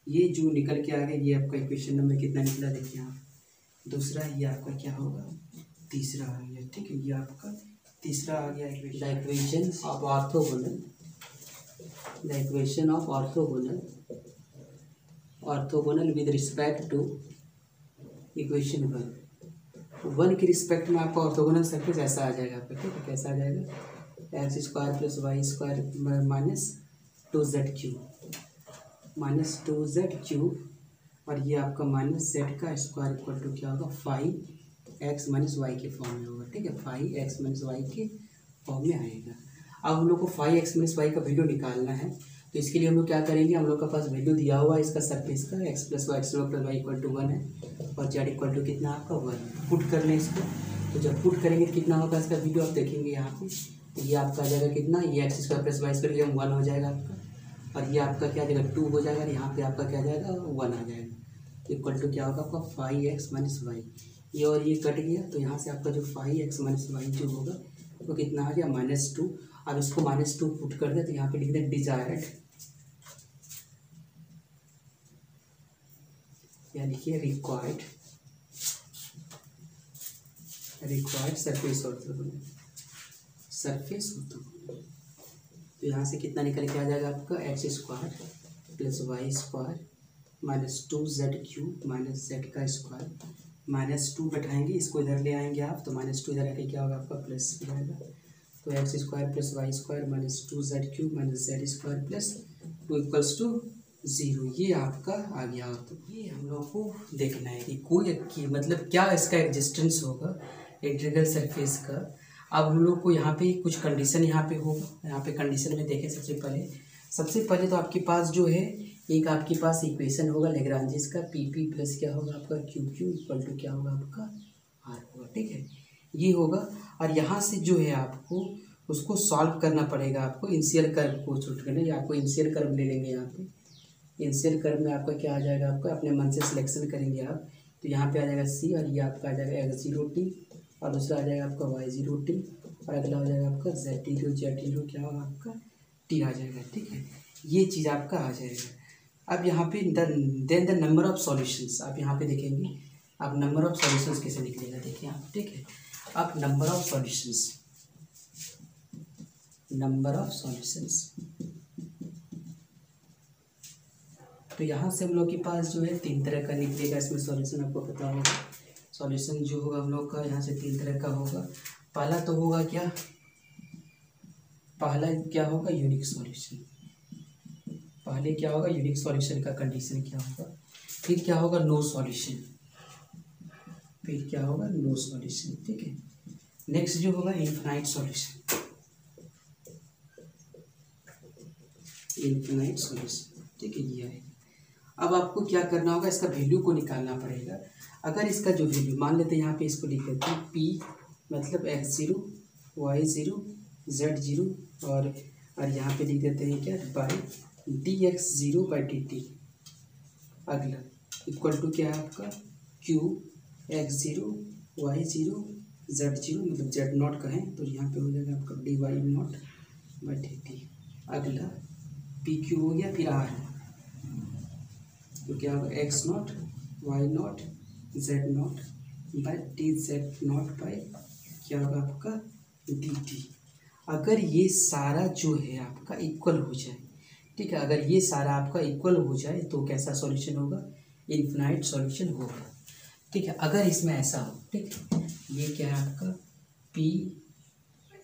ये जो निकल के आ गया ये आपका इक्वेशन नंबर कितना निकला देखिए आप, दूसरा, ये आपका क्या होगा तीसरा आ गया। ठीक है, ये आपका तीसरा आ गया equation of orthogonal, the equation of orthogonal with respect to equation 1 के रिस्पेक्ट में आपका ऑर्थोगोनल सरफेस ऐसा आ जाएगा आपका। ठीक है, कैसा आ जाएगा x² + y² माइनस 2z³ और ये आपका माइनस जेड का स्क्वायर इक्वल टू क्या होगा 5x - y के फॉर्म में होगा। ठीक है, 5x - y के फॉर्म में आएगा। अब हम लोग को 5x - y का वैल्यू निकालना है, तो इसके लिए हम लोग क्या करेंगे, हम लोग के पास वैल्यू दिया हुआ है इसका सरफेस का x + y + y = 1 है और z इक्वल टू कितना आपका 1। पुट कर लें इसको, तो जब पुट करेंगे तो कितना होगा इसका वैल्यू आप देखेंगे यहाँ पे, तो ये आपका आ जाएगा कितना, ये x² + y² 1 हो जाएगा आपका और ये आपका क्या आ जाएगा 2 हो जाएगा और यहाँ पे आपका क्या आ जाएगा 1 आ जाएगा, इक्वल टू क्या होगा आपका 5x - y। ये और ये कट गया तो यहाँ से आपका जो 5x - y जो होगा वो कितना आ गया -2। अब इसको -2 पुट कर दे तो यहाँ पे लिख दें डिजायर्ड, या लिखिए रिक्वायर्ड सरफेस ऑर्थोगोनल, तो यहाँ से कितना निकल के आ जाएगा आपका x² + y² minus 2z³ minus z का स्क्वायर -2 बैठाएंगे, इसको इधर ले आएंगे आप तो -2 इधर आके क्या होगा आपका प्लस हो जाएगा, तो x square plus Y square minus 2z³ minus z square plus 2 equals to 0, ये आपका आ गया। तो ये हम लोग को देखना है कि कोई मतलब क्या इसका एग्जिस्टेंस होगा इंटीग्रल सरफेस का। अब हम लोग को यहाँ पे कुछ कंडीशन यहाँ पे होगा। यहाँ पे कंडीशन में देखें सबसे पहले तो आपके पास जो है एक आपके पास इक्वेशन होगा लेग्रांजिस का, पी पी प्लस क्या होगा आपका क्यू क्यू इक्वल टू क्या होगा आपका आर होगा, ठीक है, ये होगा। और यहाँ से जो है आपको उसको सॉल्व करना पड़ेगा, आपको इनिशियल कर्व को चूज करना है। आपको इनिशियल कर्व ले लेंगे, यहाँ पे इनिशियल कर्व में आपका क्या आ जाएगा, आपका अपने मन से सिलेक्शन करेंगे आप, तो यहाँ पे आ जाएगा सी और ये आपका आ जाएगा x0t और दूसरा आ जाएगा आपका y0t और अगला हो जाएगा आपका z0 क्या होगा आपका t आ जाएगा, ठीक है, ये चीज़ आपका आ जाएगा। अब यहाँ पे then the number of solutions, आप यहाँ पे देखेंगे आप नंबर ऑफ सॉल्यूशंस कैसे निकलेगा, देखिए आप, ठीक है। अब नंबर ऑफ सॉल्यूशंस तो यहाँ से हम लोग के पास जो है 3 तरह का निकलेगा इसमें सॉल्यूशन, आपको पता होगा। सॉल्यूशन जो होगा हम लोग का यहाँ से 3 तरह का होगा। पहला तो होगा क्या होगा यूनिक सॉल्यूशन। पहले क्या होगा यूनिक सॉल्यूशन का कंडीशन क्या होगा, फिर क्या होगा नो सॉल्यूशन, ठीक है। नेक्स्ट जो होगा इनफाइनाइट सॉल्यूशन, ठीक है, ये है। अब आपको क्या करना होगा, इसका वैल्यू को निकालना पड़ेगा। अगर इसका जो वैल्यू मान लेते हैं यहाँ पे इसको लिख देते हैं p मतलब x0 y0 z0 और यहाँ पे लिख देते हैं क्या बाई dx0/dt। अगला इक्वल टू क्या है आपका q x0 y0 z0 मतलब z0 कहें तो यहाँ पे हो जाएगा आपका dy0/dt। अगला pq हो गया, फिर r तो क्या होगा x0 y0 z0 by dz0 by क्या होगा आपका dt। अगर ये सारा जो है आपका इक्वल हो जाए, ठीक है, अगर ये सारा आपका इक्वल हो जाए तो कैसा सॉल्यूशन होगा, इनफिनाइट सॉल्यूशन होगा, ठीक है। अगर इसमें ऐसा हो, ठीक है, ये क्या है आपका p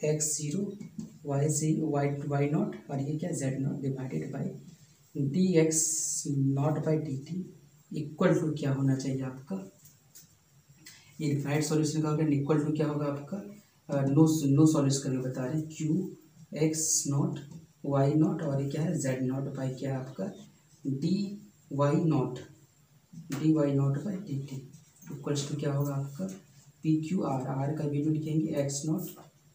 x0 y0 और ये क्या z0 divided by dx0/dt equal to क्या होना चाहिए आपका इनफाइनाइट सॉल्यूशन का होगा, इक्वल टू क्या होगा आपका नो सॉल्यूशन करके बता रहे हैं q x0 y0 और ये क्या है z0 बाई क्या है आपका dy0/dt इक्वल्स टू क्या होगा आपका r का वैल्यू लिखेंगे x0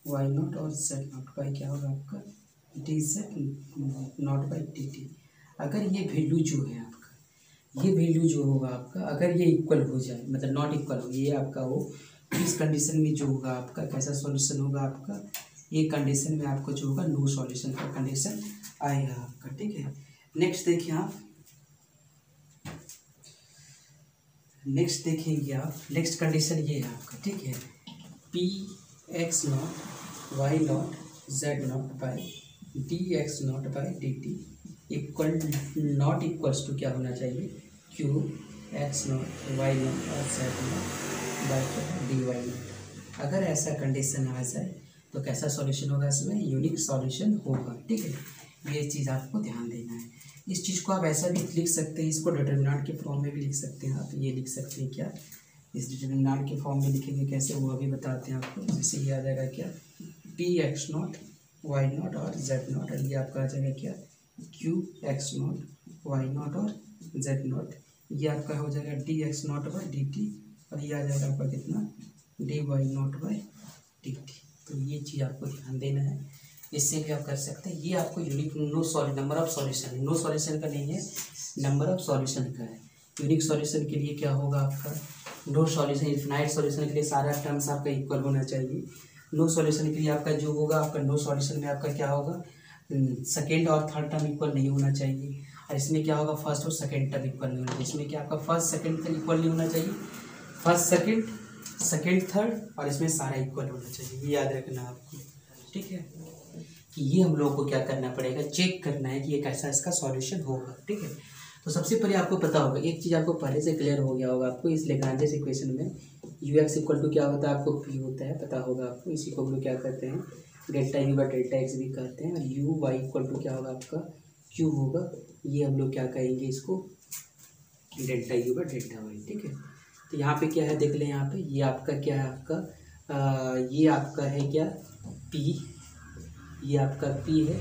y0 और z0 बाई क्या होगा आपका dz0/dt। अगर ये वैल्यू जो है आपका, ये वैल्यू जो होगा आपका अगर ये इक्वल हो जाए, मतलब नॉट इक्वल हो, ये आपका हो, इस कंडीशन में जो होगा आपका कैसा सॉल्यूशन होगा आपका, ये कंडीशन में आपको जो होगा नो सॉल्यूशन का कंडीशन आएगा आपका, ठीक है। नेक्स्ट देखिए आप, नेक्स्ट देखेंगे आप, नेक्स्ट कंडीशन ये है आपका, ठीक है, p x0 y0 z0 by dx0/dt equal not equals to क्या होना चाहिए q x0 y0 और z0 बाई dy0। अगर ऐसा कंडीशन आ जाए तो कैसा सॉल्यूशन होगा, इसमें यूनिक सॉल्यूशन होगा, ठीक है। ये चीज़ आपको ध्यान देना है। इस चीज़ को आप ऐसा भी लिख सकते हैं, इसको डिटर्मिनेंट के फॉर्म में भी लिख सकते हैं आप। ये लिख सकते हैं क्या, इस डिटर्मिनेंट के फॉर्म में लिखेंगे कैसे वो अभी बताते हैं आपको। जैसे ये आ जाएगा क्या p x0 y0 और z0 और ये आपका आ जाएगा क्या q x0 y0 और z0, ये आपका हो जाएगा dx0/dt और ये आ जाएगा आपका कितना dy0/dt। तो ये चीज़ आपको ध्यान देना है, इससे भी आप कर सकते हैं। ये आपको unique number of solution, no solution का नहीं है, नंबर ऑफ सॉल्यूशन का है। यूनिक सॉल्यूशन के लिए क्या होगा आपका नो सॉल्यूशन, इनफिनाइट सॉल्यूशन के लिए सारा टर्म्स आपका इक्वल होना चाहिए। नो सॉल्यूशन के लिए आपका जो होगा आपका नो सॉल्यूशन में आपका क्या होगा सेकेंड और थर्ड टर्म इक्वल नहीं होना चाहिए, और इसमें क्या होगा फर्स्ट और सेकेंड टर्म इक्वल नहीं होना चाहिए। इसमें क्या आपका फर्स्ट सेकेंड टर्म इक्वल नहीं होना चाहिए, फर्स्ट सेकेंड थर्ड, और इसमें सारा इक्वल होना चाहिए, ये याद रखना आपको, ठीक है। कि ये हम लोगों को क्या करना पड़ेगा, चेक करना है कि ये कैसा इसका सॉल्यूशन होगा, ठीक है। तो सबसे पहले आपको पता होगा, एक चीज़ आपको पहले से क्लियर हो गया होगा आपको, इस लेग्रांजिस इक्वेशन में ux इक्वल टू क्या होता है आपको p होता है, पता होगा आपको। इसी को हम लोग क्या करते हैं delta U by delta x भी कहते हैं। और यू वाई इक्वल टू क्या होगा आपका क्यू होगा, ये हम लोग क्या कहेंगे इसको delta U by delta Y. ठीक है, तो यहाँ पे क्या है देख लें, यहाँ पे ये आपका क्या है आपका ये आपका है क्या पी, ये आपका पी है,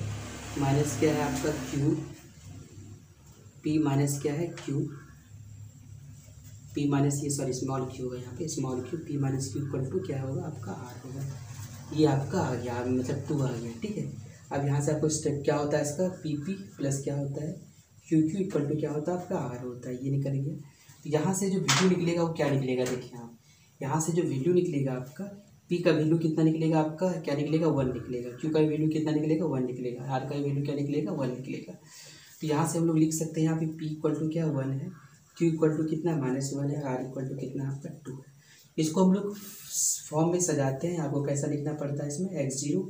माइनस क्या है आपका क्यू, पी माइनस क्या है क्यू, पी माइनस ये सॉरी स्मॉल क्यू होगा यहाँ पे, small Q P minus Q equal to क्या होगा आपका आर होगा। ये आपका आ गया मतलब 2 आ गया। ठीक है, अब यहाँ से आपको स्टेप क्या होता है इसका पी पी प्लस क्या होता है क्यू क्यू इक्वल टू क्या होता है आपका आर होता है, ये निकल गया। तो यहाँ से जो वैल्यू निकलेगा वो क्या निकलेगा, देखिए आप यहाँ से जो वैल्यू निकलेगा आपका पी का वैल्यू कितना निकलेगा आपका क्या निकलेगा 1 निकलेगा, क्यू का वैल्यू कितना निकलेगा 1 निकलेगा, आर का वैल्यू क्या निकलेगा 1 निकलेगा। तो यहाँ से हम लोग लिख सकते हैं यहाँ पे पी इक्वल टू क्या 1 है, क्यू इक्वल टू कितना -1 है, आर इक्वल टू कितना आपका 2 है। इसको हम लोग फॉर्म में सजाते हैं, आपको कैसा लिखना पड़ता है इसमें x0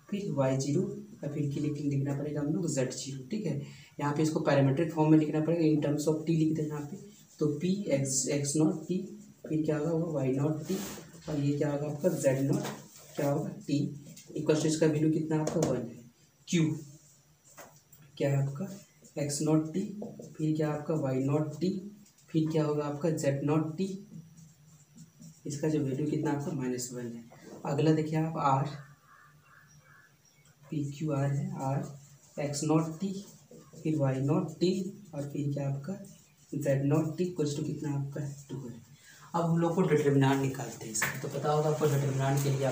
फिर y0 और फिर लिखना पड़ेगा हम लोग z0। ठीक है, यहाँ पे इसको पैरामीट्रिक फॉर्म में लिखना पड़ेगा, इन टर्म्स ऑफ टी लिख दें यहाँ पे, तो p x0 t फिर क्या होगा y0 t और ये क्या होगा आपका z0 क्या होगा t इक्वल टू इसका वैल्यू कितना आपका 1 है, q क्या है आपका x0 t फिर क्या आपका y0 t फिर क्या होगा आपका z0 t, इसका जो वैल्यू कितना आपका -1 है। अगला देखिए आप आर पी क्यू आर है, आर x0 t फिर y0 t और फिर क्या आपका z0 t कुछ तो कितना आपका 2 है। अब हम लोग को डिटरमिनेंट निकालते हैं इसका, तो पता होगा आपको डिटरमिनेंट के लिए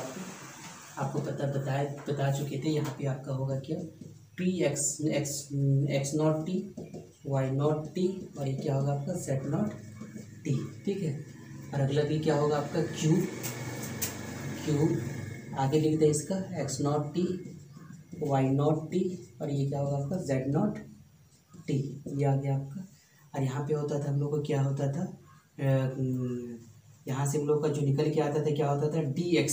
आपको बता चुके थे। यहाँ पे आपका होगा क्या P x0 t y0 t और ये क्या होगा आपका z0 t। ठीक है, और अगला भी क्या होगा आपका क्यू आगे लिख दें इसका x0 t y0 t और ये क्या होगा आपका z0 t, ये आ गया आपका। और यहाँ पे होता था हम लोग को क्या होता था यहाँ से हम लोग का जो निकल के आता था क्या होता था dx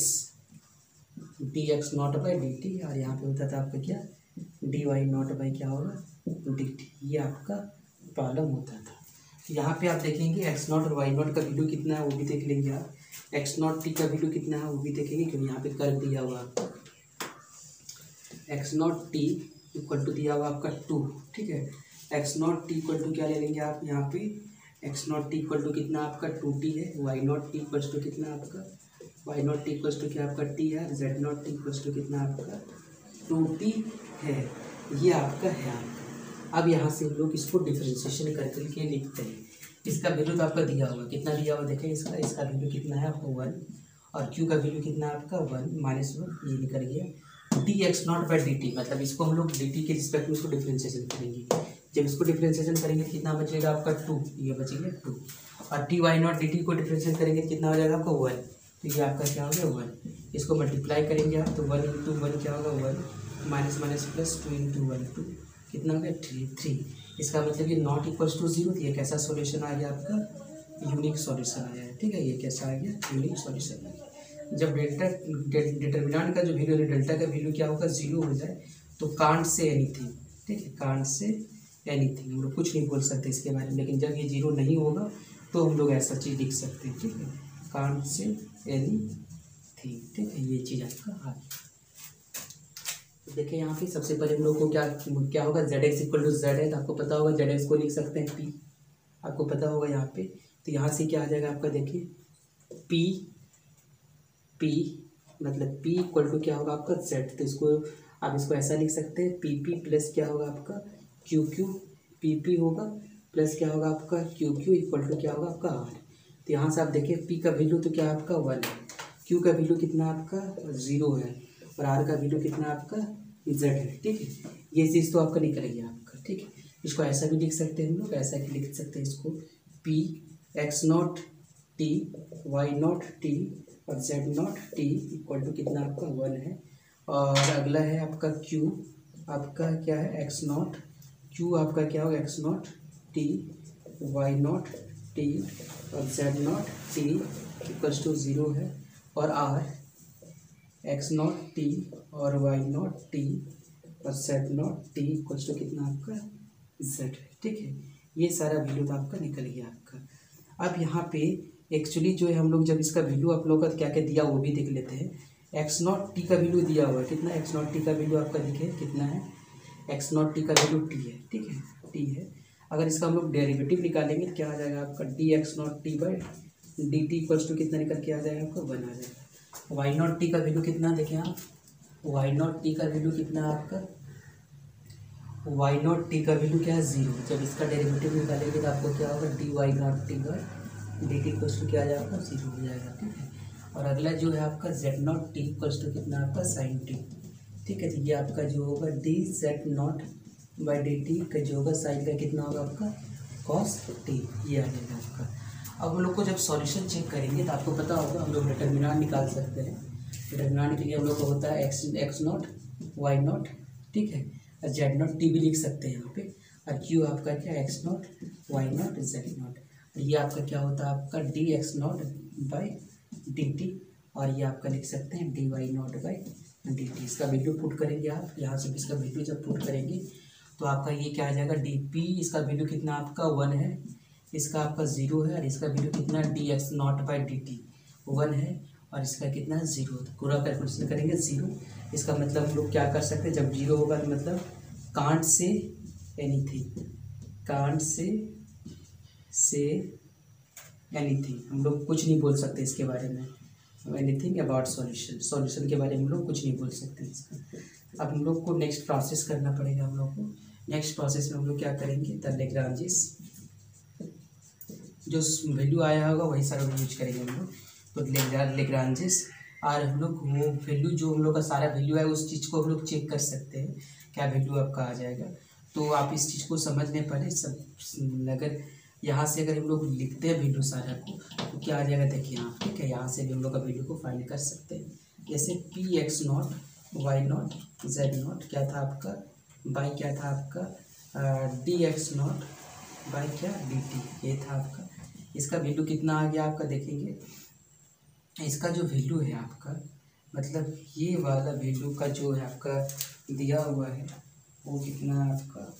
not by D T, और यहाँ पे होता था आपका क्या dy नॉट बाई क्या होगा डी टी, ये आपका प्रॉब्लम होता था। यहाँ पे आप देखेंगे x0 और y0 का वैल्यू कितना है वो भी देख लेंगे आप, x0 t का वैल्यू कितना है वो भी देखेंगे क्योंकि यहाँ पे कर दिया हुआ आपको x0 t इक्वल टू दिया हुआ आपका 2। ठीक है, x0 t इक्वल टू क्या ले लेंगे आप यहाँ पे x0 t इक्वल टू कितना आपका 2t है, y0 t इक्वल टू कितना आपका y0 t इक्वल टू क्या आपका t है, z0 t इक्वल टू कितना आपका 2t है, ये आपका है आपका। अब यहाँ से हम लोग इसको डिफरेंशिएशन करके लिखते हैं। इसका वैल्यू तो आपका दिया हुआ कितना दिया हुआ देखें, इसका वैल्यू कितना है आपको 1 और क्यू का वैल्यू कितना है आपका 1 -1, ये निकल गया dx0 बाई dt, मतलब इसको हम लोग dt के रिस्पेक्ट में इसको डिफरेंशिएशन करेंगे। जब इसको डिफरेंशिएशन करेंगे कितना बचेगा आपका 2, ये बचेगा 2 और dy0 dt को डिफरेंशिएशन करेंगे कितना हो जाएगा आपका 1, तो ये आपका क्या हो गया 1। इसको मल्टीप्लाई करेंगे आप तो 1 × 1 क्या होगा 1 माइनस प्लस 2 × 1 2 कितना हो गया 3। इसका मतलब ये नॉट इक्वल्स टू 0, तो ये कैसा सॉल्यूशन आ गया आपका यूनिक सॉल्यूशन आया है। ठीक है, ये कैसा आ गया यूनिक सॉल्यूशन आ गया। जब डिटरमिनेंट का जो वैल्यू है डेल्टा का वैल्यू क्या होगा 0 हो जाए तो कांट से एनीथिंग। ठीक है, कांट से एनीथिंग, हम लोग कुछ नहीं बोल सकते इसके बारे में, लेकिन जब ये 0 नहीं होगा तो हम लोग ऐसा चीज़ लिख सकते हैं। ठीक है, कांट से एनीथिंग। ठीक है, ये चीज़ आपका आ गया। देखिए यहाँ पे सबसे पहले हम लोग को क्या होगा zx इक्वल टू जेड है, तो आपको पता होगा zx को लिख सकते हैं p, आपको पता होगा यहाँ पे। तो यहाँ से क्या आ जाएगा आपका देखिए p मतलब p इक्वल टू क्या होगा आपका z, तो इसको आप इसको ऐसा लिख सकते हैं pp प्लस क्या होगा आपका qq, pp होगा प्लस क्या होगा आपका qq इक्वल टू क्या होगा आपका r। तो यहाँ से आप देखिए p का वैल्यू तो क्या आपका 1 है, q का वैल्यू कितना आपका 0 है और r का वैल्यू कितना आपका z है। ठीक है, ये चीज़ तो आपका निकल गया आपका। ठीक है, इसको ऐसा भी लिख सकते हैं हम लोग, ऐसा भी लिख सकते हैं इसको p x0 t y0 t और z0 t इक्वल टू कितना आपका 1 है। और अगला है आपका q, आपका क्या है x0, q आपका क्या होगा x0 t y0 t और z0 t इक्वल टू 0 है और r x0 t और y0 t और z0 t इक्वल टू कितना आपका z है। ठीक है, ये सारा वैल्यू तो आपका निकल गया आपका। अब यहाँ पे एक्चुअली जो है हम लोग जब इसका वैल्यू आप लोग का क्या क्या दिया वो भी देख लेते हैं। एक्स नॉट टी का वैल्यू दिया हुआ है कितना, एक्स नॉट टी का वैल्यू आपका दिखे कितना है, एक्स नॉट टी का वैल्यू टी है, ठीक है टी है। अगर इसका हम लोग डेरिवेटिव निकालेंगे तो क्या आ जाएगा आपका D X not T by D T equals to कितना निकल के आ जाएगा आपका 1 आ जाएगा। वाई नॉट टी का वैल्यू कितना देखें आप, वाई नॉट टी का वैल्यू कितना है आपका, वाई नॉट टी का वैल्यू क्या है 0। जब इसका डेरिवेटिव निकालेंगे तो आपको क्या होगा D Y not T by D T equals to क्या आ जाएगा 0 हो जाएगा, ठीक है। और अगला जो है आपका Z naught T equals to कितना आपका साइन टी, ठीक है। तो ये आपका जो होगा D Z naught by D T का जो होगा साइन का कितना होगा आपका कॉस टी, ये आ जाएगा आपका। अब हम लोग को जब सॉल्यूशन चेक करेंगे तो आपको पता होगा हम लोग डिटर्मिनेंट निकाल सकते हैं। डिटर्मिनेंट के लिए हम लोग को होता है एक्स नॉट वाई नॉट, ठीक है, और जेड नॉट टी भी लिख सकते हैं यहाँ पे, और क्यू आपका क्या X naught Y naught Z naught, और ये आपका क्या होता है आपका D X naught by D T, और ये आपका लिख सकते हैं D Y naught by D T. इसका वैल्यू पुट करेंगे आप यहाँ से, इसका वैल्यू जब पुट करेंगे तो आपका ये क्या आ जाएगा डी पी, इसका वैल्यू कितना आपका 1 है, इसका आपका 0 है, और इसका वैल्यू कितना D X naught by D T 1 है, और इसका कितना 0, तो पूरा कैलकुलेशन करेंगे 0। इसका मतलब हम लोग क्या कर सकते हैं, जब 0 होगा तो मतलब can't say anything, can't say anything, हम लोग कुछ नहीं बोल सकते इसके बारे में, एनीथिंग अबाउट सॉल्यूशन, सॉल्यूशन के बारे में हम लोग कुछ नहीं बोल सकते इसका। अब हम लोग को नेक्स्ट प्रोसेस करना पड़ेगा, हम लोग को नेक्स्ट प्रोसेस में हम लोग क्या करेंगे, द लेग्रांजिस जो वैल्यू आया होगा वही सारा यूज करेंगे हम लोग। तो लेग्रांजिस और हम लोग वो वैल्यू जो हम लोग का सारा वैल्यू है उस चीज़ को हम लोग चेक कर सकते हैं क्या वैल्यू आपका आ जाएगा। तो आप इस चीज़ को समझने पहले सब, अगर यहाँ से अगर हम लोग लिखते हैं वैल्यू सारा को तो क्या आ जाएगा देखिए यहाँ, ठीक है, यहाँ से भी हम लोग का वैल्यू को फाइंड कर सकते हैं। जैसे P X naught Y naught Z naught क्या था आपका, बाई क्या था आपका डी एक्स नॉट बाई क्या डी टी, ये था आपका। इसका वैल्यू कितना आ गया आपका देखेंगे, इसका जो वैल्यू है आपका मतलब ये वाला वैल्यू का जो है आपका दिया हुआ है वो कितना है आपका,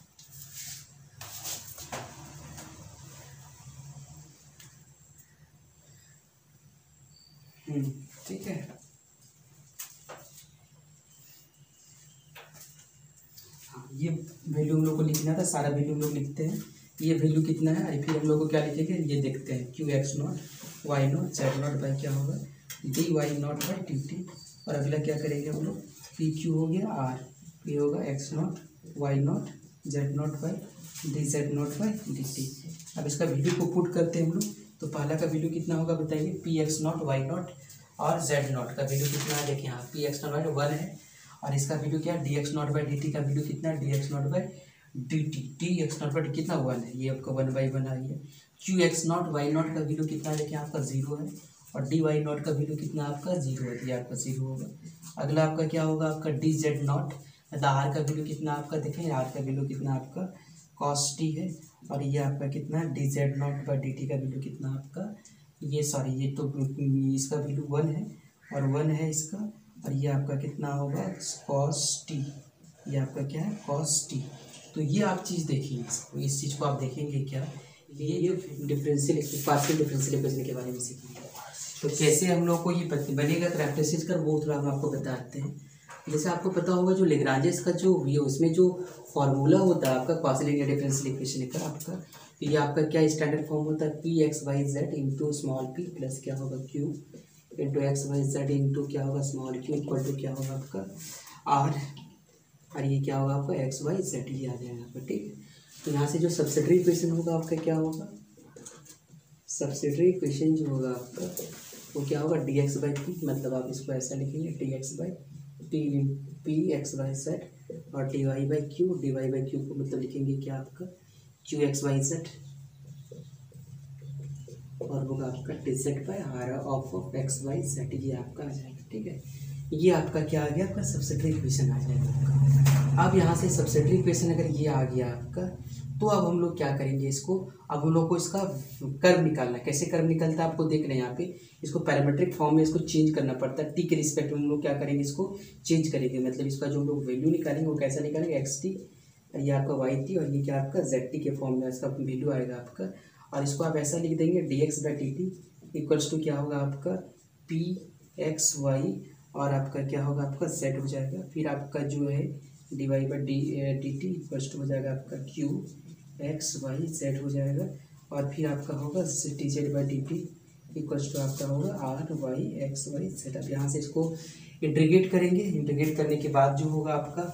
ठीक है। हाँ ये वैल्यू हम लोग को लिखना था, सारा वैल्यू हम लोग लिखते हैं, ये वैल्यू कितना है, और फिर हम लोग को क्या लिखेंगे ये देखते हैं, Q X naught Y naught Z naught by क्या होगा D Y naught by D T, और अगला क्या करेंगे हम लोग पी क्यू हो गया आर, पी होगा X naught Y naught Z naught by D Z naught by D T. अब इसका वैल्यू को पुट करते हैं हम लोग, तो पहला का वैल्यू कितना होगा बताइए, P X naught Y naught और जेड नॉट का वैल्यू कितना है देखिए यहाँ, पी एक्स नॉट वाई 1 है, और इसका वैल्यू क्या है D X naught by D T का वैल्यू कितना है D X naught by D T, D X naught by कितना 1 है, ये आपका 1/1 आई है। Q X naught Y naught का वैल्यू कितना है देखिए आपका 0 है, और डी वाई नॉट का वैल्यू कितना आपका 0 है, ये आपका 0 होगा। अगला आपका क्या होगा आपका डी जेड नॉट, मतलब आर का वैल्यू कितना आपका देखें, आर का वैल्यू कितना आपका कॉस टी है, और ये आपका कितना D Z naught by D T का वैल्यू कितना आपका, ये सॉरी ये तो इसका वैल्यू 1 है और 1 है इसका, और ये आपका कितना होगा कॉस टी, ये आपका क्या है कॉस टी। तो ये आप चीज़ देखिए, इस चीज़ को आप देखेंगे क्या, ये डिफरेंशियल पार्शियल डिफरेंशियल इक्वेशन के बारे में सीखेंगे। तो कैसे हम लोग को ये बनेगा प्रैक्टिस कर वो थोड़ा हम आपको बताते हैं। जैसे आपको पता होगा जो लेग्रांजेस का जो उसमें जो फॉर्मूला होता है आपका पार्शियल डिफरेंशियल इक्वेशन का आपका, तो ये आपका क्या स्टैंडर्ड फॉर्म होता है P X Y Z into small P plus क्या होगा Q into X Y Z into क्या होगा स्मॉल क्यू इक्वल टू क्या होगा आपका आर, और ये क्या होगा आपका एक्स वाई जेड, ये आ जाएगा आपका, ठीक है। तो यहाँ से जो सब्सिडरी इक्वेशन होगा आपका क्या होगा, सब्सिडरी इक्वेशन जो होगा आपका वो क्या होगा डी एक्स बाई पी, मतलब आप इसको ऐसा लिखेंगे D x by P X Y Z, और डी वाई बाई क्यू को मतलब लिखेंगे क्या आपका क्यू एक्स वाई जेड, और होगा आपका D Z by R of X Y Z, ये आपका आ जाएगा, ठीक है। ये आपका क्या आ गया आपका सब्सिडरी इक्वेशन आ जाएगा आपका। अब यहाँ से सब्सिडरी इक्वेशन अगर ये आ गया आपका, तो अब हम लोग क्या करेंगे इसको, अब हम लोग को इसका कर्व निकालना है। कैसे कर्व निकलता है आपको देख रहे हैं यहाँ पे, इसको पैरामीट्रिक फॉर्म में इसको चेंज करना पड़ता है, टी के रिस्पेक्ट में हम लोग क्या करेंगे इसको चेंज करेंगे, मतलब इसका जो हम लोग वैल्यू निकालेंगे वो कैसा निकालेंगे एक्स टी, ये आपका वाई टी, और ये क्या आपका जेड टी के फॉर्म में इसका वैल्यू आएगा आपका, और इसको आप ऐसा लिख देंगे D x by T T equals to क्या होगा आपका पी एक्स वाई और आपका क्या होगा, आपका z हो जाएगा। फिर आपका जो है d y by D T equals to हो जाएगा आपका क्यू एक्स वाई जेड हो जाएगा। और फिर आपका होगा D Z by D T equals to आपका होगा R Y X Y Z. अब यहाँ से इसको इंटीग्रेट करेंगे, इंटीग्रेट करने के बाद जो होगा आपका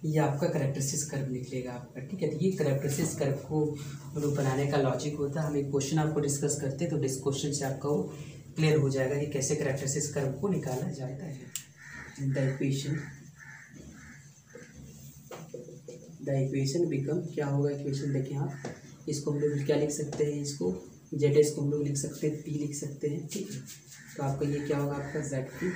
ये आपका कैरेक्टरिस्टिक्स कर्व निकलेगा आपका, ठीक है। तो ये कैरेक्टरिस्टिक्स कर्व को लोग बनाने का लॉजिक होता है। हम एक क्वेश्चन आपको डिस्कस करते हैं, तो इस क्वेश्चन से आपका वो क्लियर हो जाएगा कि कैसे कैरेक्टरिस्टिक्स कर्व को निकाला जाता है। द इक्वेशन बिकम, क्या होगा इक्वेशन, देखिए आप इसको हम लोग क्या लिख सकते हैं, इसको जेड एस को हम लोग लिख सकते हैं, पी लिख सकते हैं, ठीक है। तो आपका ये क्या होगा आपका जेड पी,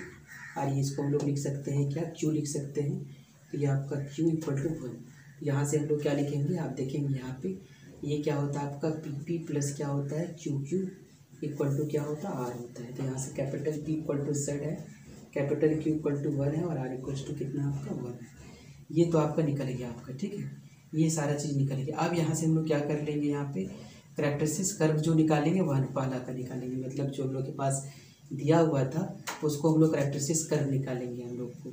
और ये इसको हम लोग लिख सकते हैं क्या, क्यू लिख सकते हैं। तो ये आपका q इक्वल टू 1, यहाँ से हम लोग क्या लिखेंगे, आप देखेंगे यहाँ पे ये क्या होता है आपका पी पी प्लस क्या होता है क्यू क्यू इक्वल टू क्या होता है आर होता है। तो यहाँ से capital P equal to Z है, कैपिटल Q इक्वल टू 1 है, और आर इक्वल टू कितना आपका 1 है। ये तो आपका निकल गया आपका, ठीक है, ये सारा चीज़ निकल गया। अब यहाँ से हम लोग क्या कर लेंगे, यहाँ पे कैरेक्टरिस्टिक्स कर्व जो निकालेंगे वह पहला का निकालेंगे, मतलब जो हम लोग के पास दिया हुआ था उसको हम लोग कैरेक्टरिस्टिक्स कर्व निकालेंगे हम लोग को।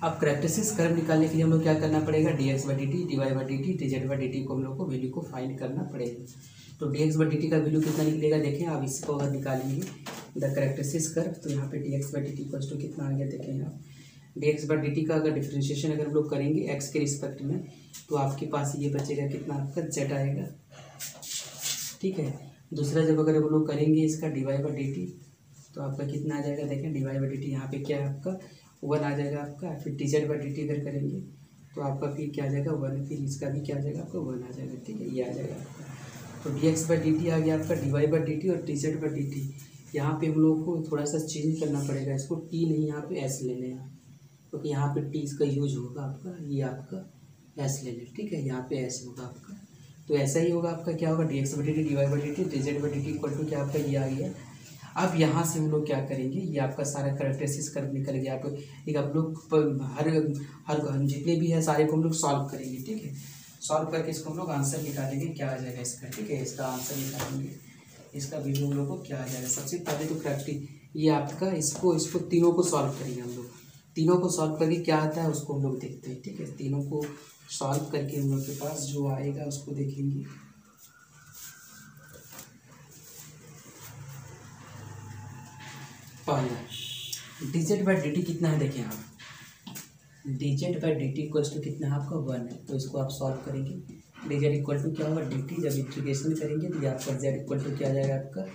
अब कैरेक्टरिस्टिक्स कर्व निकालने के लिए हम लोग क्या करना पड़ेगा, D x by D T, D Y by D T, D Z by D T को हम लोग को वैल्यू को फाइंड करना पड़ेगा। तो d x by D T का वैल्यू कितना निकलेगा, देखें आप इसको अगर निकालेंगे द कैरेक्टरिस्टिक्स कर्व, तो यहाँ पे D x by D T equals to कितना आ गया, देखें आप D x by D T का अगर डिफ्रेंशिएशन अगर हम लोग करेंगे एक्स के रिस्पेक्ट में, तो आपके पास ये बचेगा कितना आपका जेड आएगा, ठीक है। दूसरा जब अगर हम लोग करेंगे इसका D Y by D T, तो आपका कितना आ जाएगा, देखें D Y by D T यहाँ पे क्या है आपका 1 आ जाएगा आपका। फिर D Z by D T अगर करेंगे तो आपका फिर क्या आ जाएगा 1, फिर इसका भी क्या आ जाएगा आपका 1 आ जाएगा, ठीक है, ये आ जाएगा आपका। तो d x by D t आ गया आपका d Y by D T, और d Z by D T यहाँ पे हम लोग को थोड़ा सा चेंज करना पड़ेगा, इसको टी नहीं यहाँ पे एस ले लें, क्योंकि यहाँ पे टी इसका यूज होगा आपका, ये आपका एस ले लें, ठीक है, यहाँ पे एस होगा आपका। तो ऐसा ही होगा आपका, क्या होगा D x by D T, D Y by D T, D Z by D T equal to क्या आपका ये आ गया। अब यहाँ से हम लोग क्या करेंगे, ये आपका सारा कैरेक्टरिस्टिक्स कर्व निकल गया। आप एक आप लोग हर जितने भी है सारे को हम लोग सॉल्व करेंगे, ठीक है। सॉल्व करके इसको हम लोग आंसर निकालेंगे, क्या आ जाएगा इसका, ठीक है, इसका आंसर निकालेंगे, इसका वीडियो हम लोग को क्या आ जाएगा। सबसे पहले तो कैरेक्टरिस्टिक ये आपका इसको तीनों को सॉल्व करेंगे हम लोग, तीनों को सॉल्व करके क्या आता है उसको हम लोग देखते हैं, ठीक है। तीनों को सॉल्व करके हम लोग के पास जो आएगा उसको देखेंगे। पहला D Z by D T कितना है, देखें आप D Z by D T equals to कितना है आपका 1 है, तो इसको आप सॉल्व करेंगे। डी जेड इक्वल टू क्या होगा डी टी, जब इंटीग्रेशन करेंगे तो ये आपका जेड इक्वल टू क्या आ जाएगा आपका,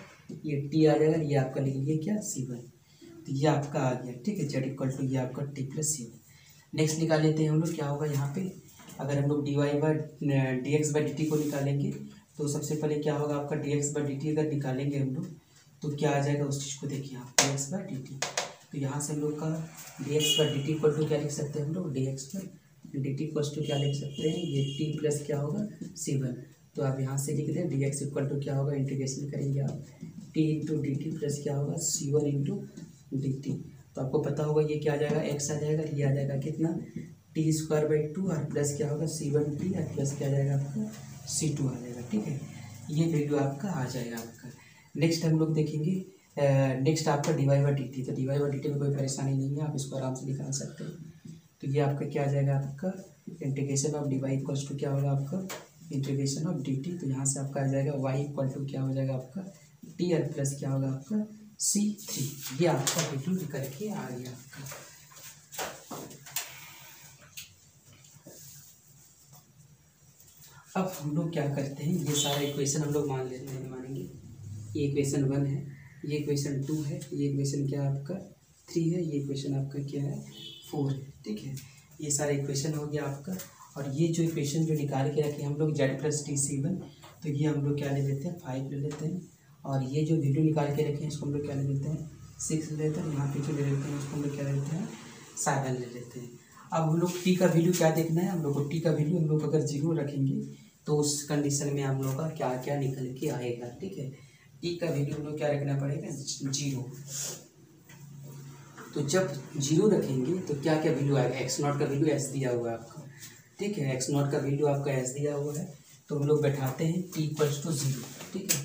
ये टी आ जाएगा, ये आपका लिख लीजिए क्या C1, तो ये आपका आ गया, ठीक है, जेड इक्वल टू ये आपका टी प्लस C1। नेक्स्ट निकाल लेते हैं हम लोग, क्या होगा यहाँ पे अगर हम लोग D Y by D x by D T को निकालेंगे, तो सबसे पहले क्या होगा आपका D x by D T अगर निकालेंगे हम लोग तो क्या आ जाएगा उस चीज़ को देखिए आप, D x by D T. तो यहाँ से हम लोग का D x by D T equal to क्या लिख सकते हैं हम लोग, D x by D T equal to क्या लिख सकते हैं, ये टी प्लस क्या होगा C1। तो आप यहाँ से लिख दें डी एक्स इक्वल टू क्या होगा, इंटीग्रेशन करेंगे आप T into D T plus क्या होगा C1 इंटू डी टी। तो आपको पता होगा ये क्या आ जाएगा, एक्स आ जाएगा, ये आ जाएगा कितना टी स्क्वायर बाई 2, और प्लस क्या होगा C1 टी, और प्लस क्या आ जाएगा आपका C2 आ जाएगा, ठीक है, ये वैल्यू आपका आ जाएगा आपका। नेक्स्ट हम लोग देखेंगे नेक्स्ट आपका d Y by D T. तो d Y by D t में कोई परेशानी नहीं है, आप इसको आराम से निकाल सकते हैं। तो ये आपका क्या आ जाएगा आपका integration of D Y equals to क्या होगा आपका इंटीग्रेशन ऑफ डी टी। तो यहाँ से आपका आ जाएगा वाई इक्वल टू क्या हो जाएगा आपका टी, और प्लस क्या होगा आपका C3। ये आपका वैल्यू निकल के आ गया आपका। अब हम लोग क्या करते हैं, ये सारा इक्वेशन हम लोग मान लेते हैं, मानेंगे ये इक्वेशन 1 है, ये इक्वेशन 2 है, ये इक्वेशन क्या है आपका 3 है, ये इक्वेशन आपका क्या है 4 है, ठीक है। ये सारा इक्वेशन हो गया आपका। और ये जो इक्वेशन जो निकाल के रखे हम लोग जेड प्लस टी C1, तो ये हम लोग क्या ले लेते हैं 5 ले लेते हैं। और ये जो वैल्यू निकाल के रखे हैं इसको हम लोग क्या ले लेते हैं 6 ले लेते हैं। यहाँ पे जो ले लेते हैं उसको हम लोग क्या ले लेते हैं 7 ले लेते हैं। अब हम लोग टी का वैल्यू क्या देखना है, हम लोग को टी का वैल्यू हम लोग अगर 0 रखेंगे तो उस कंडीशन में हम लोग का क्या क्या निकल के आएगा, ठीक है। टी का वैल्यू हम लोग क्या रखना पड़ेगा 0। तो जब 0 रखेंगे तो क्या क्या वैल्यू आएगा, एक्स नॉट का वैल्यू एस दिया हुआ है आपका, ठीक है, एक्स नॉट का वैल्यू आपका एस दिया हुआ है। तो हम लोग बैठाते हैं टी इक्वल्स टू 0, ठीक है,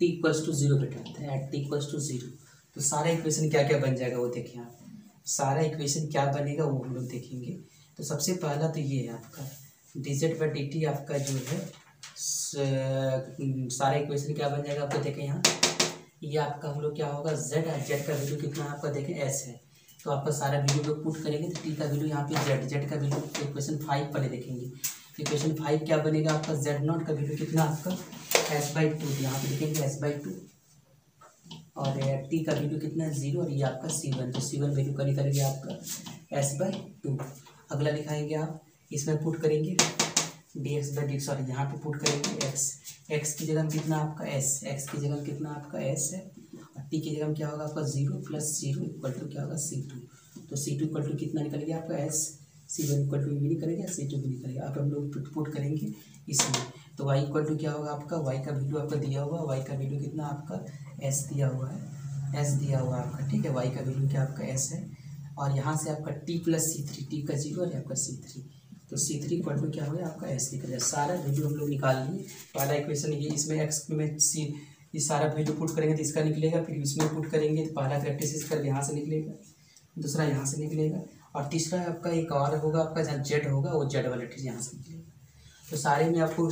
टी इक्वल्स टू 0 बैठाते हैं, एट टी इक्वल्स टू 0। तो सारा इक्वेशन क्या क्या बन जाएगा वो देखिए आप, सारा इक्वेशन क्या बनेगा वो हम लोग देखेंगे। तो सबसे पहला तो ये है आपका dz/dt आपका जो है सारा इक्वेशन क्या बन जाएगा आपको देखें यहाँ, ये आपका हम लोग क्या होगा z का वैल्यू कितना आपका देखें s है, तो आपका सारा वैल्यू लोग पुट करेंगे तो t का वैल्यू यहाँ पे z का वैल्यू इक्वेशन 5 पहले देखेंगे। इक्वेशन 5 क्या बनेगा आपका z0 का वैल्यू कितना आपका s/2, यहाँ पे देखेंगे s/2 और t का वैल्यू कितना है 0 और ये आपका c1, तो c1 वैल्यू का निकलेगा आपका s/2। अगला लिखाएंगे आप, इसमें पुट करेंगे dx/dt और यहाँ पे पुट करेंगे x की जगह कितना आपका x की जगह कितना आपका s है और t की जगह क्या होगा आपका 0 + 0 इक्वल टू क्या होगा c2, तो c2 इक्वल टू कितना निकल गया आपका s, c1 इक्वल टू भी निकलेगा c2 भी निकलेगा। अब हम लोग पुट करेंगे इसमें, तो y इक्वल टू क्या होगा आपका y का वैल्यू आपका दिया हुआ, y का वैल्यू कितना आपका s दिया हुआ है, s दिया हुआ आपका, ठीक है, y का वैल्यू क्या आपका s है और यहाँ से आपका t + c3, t का 0 और आपका c3, तो c3 इक्वल टू क्या होगा आपका s निकल जाए। सारा वैल्यू हम लोग निकाल लिए, पहला इक्वेशन ये, इसमें x में c ये सारा वैल्यू पुट करेंगे तो इसका निकलेगा, फिर इसमें पुट करेंगे तो पहला प्रैक्टिस कर यहाँ से निकलेगा, दूसरा यहाँ से निकलेगा और तीसरा आपका एक और होगा आपका जहाँ z होगा वो z वाला चीज़ यहाँ से निकलेगा। तो सारे में आपको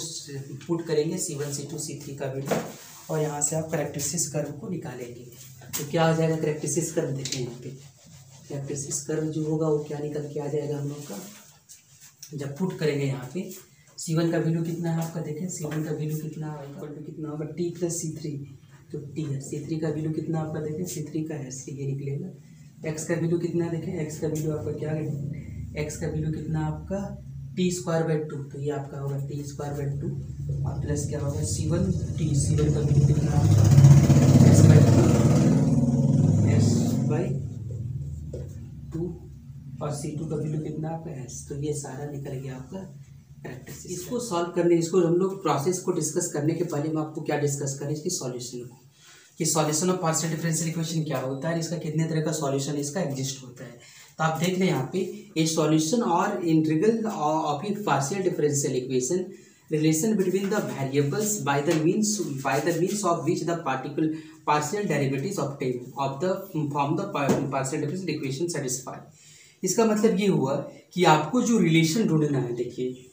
पुट करेंगे c1 c2 c3 का वैल्यू और यहाँ से आप करैक्टरिस्टिक्स कर्व को निकालेंगे। तो क्या हो जाएगा करैक्टरिस्टिक्स कर्व, देखिए यहाँ पे करैक्टरिस्टिक्स कर्व जो होगा वो क्या निकल के आ जाएगा हम लोग का, जब पुट करेंगे यहाँ पे c1 का वैल्यू कितना है आपका, देखें c1 का वैल्यू कितना है, इक्वल टू कितना होगा t + c3, तो t है, c3 का वैल्यू कितना आपका देखें c3 का है ये निकलेगा। x का वैल्यू कितना है देखें, x का वैल्यू आपका क्या है, x का वैल्यू कितना आपका t²/2, तो ये आपका होगा t²/2 और प्लस क्या होगा c1 का वैल्यू कितना आपका s/2 और c2 का वैल्यू कितना आपका s, तो ये सारा निकल गया आपका प्रैक्टिस। इसको सॉल्व करने, इसको हम लोग प्रोसेस को डिस्कस करने के पहले मैं आपको क्या डिस्कस करें, इसकी सॉल्यूशन को, कि solution of partial differential equation क्या होता है, इसका कितने तरह का सॉल्यूशन इसका एग्जिस्ट होता है। तो आप देख रहे हैं यहाँ पे ए सॉल्यूशन और integral of A partial differential equation relation between the variables by the means of which the partial derivatives obtain of the from the partial differential equation satisfy. इसका मतलब ये हुआ कि आपको जो रिलेशन ढूंढना है, देखिए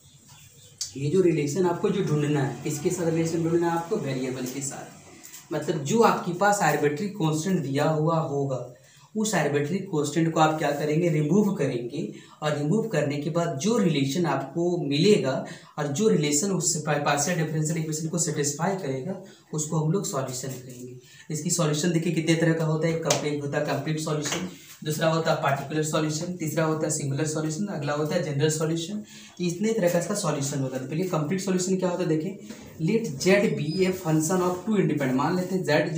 ये जो रिलेशन आपको जो ढूंढना है, किसके साथ रिलेशन ढूंढना है आपको, वेरिएबल के साथ, मतलब जो आपके पास आर्बिट्री कांस्टेंट दिया हुआ होगा उस आर्बिट्री कांस्टेंट को आप क्या करेंगे, रिमूव करेंगे और रिमूव करने के बाद जो रिलेशन आपको मिलेगा और जो रिलेशन उस पार्शियल डिफरेंशियल इक्वेशन को सेटिस्फाई करेगा उसको हम लोग सॉल्यूशन करेंगे। इसकी सॉल्यूशन देखिए कितने तरह का होता है, एक होता है कंप्लीट सॉल्यूशन, दूसरा होता है पार्टिकुलर सॉल्यूशन, तीसरा होता है सिंगुलर सॉल्यूशन, अगला होता है जनरल सॉल्यूशन। तो इतने तरह का इसका सॉल्यूशन होता है। पहले कंप्लीट सॉल्यूशन क्या होता है, देखें let Z be a function of two independent, मान लेते हैं जेड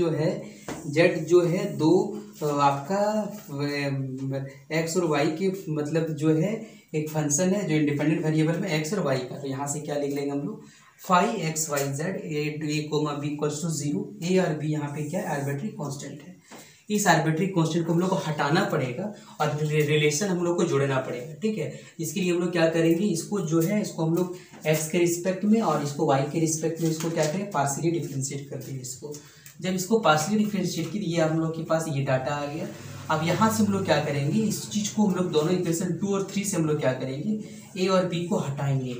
जो है दो आपका एक्स और वाई के मतलब जो है एक फंक्शन है जो इंडिपेंडेंट वेरिएबल में एक्स और वाई का, तो यहाँ से क्या लिख लेंगे हम लोग phi X Y Z A comma B equals to 0, A और बी यहाँ पे क्या है आर्बिट्री कांस्टेंट है। इस आर्बिट्री कांस्टेंट को हम लोग को हटाना पड़ेगा और रिलेशन हम लोग को जोड़ना पड़ेगा, ठीक है। इसके लिए हम लोग क्या करेंगे, इसको जो है इसको हम लोग एक्स के रिस्पेक्ट में और इसको वाई के रिस्पेक्ट में इसको क्या करें पार्शियली डिफरेंशिएट कर देंगे। इसको जब इसको पार्शियली डिफरेंशिएट की ये हम लोग के पास ये डाटा आ गया। अब यहाँ से हम लोग क्या करेंगे, इस चीज़ को हम लोग दोनों इक्वेशन 2 और 3 से हम लोग क्या करेंगे, ए और बी को हटाएंगे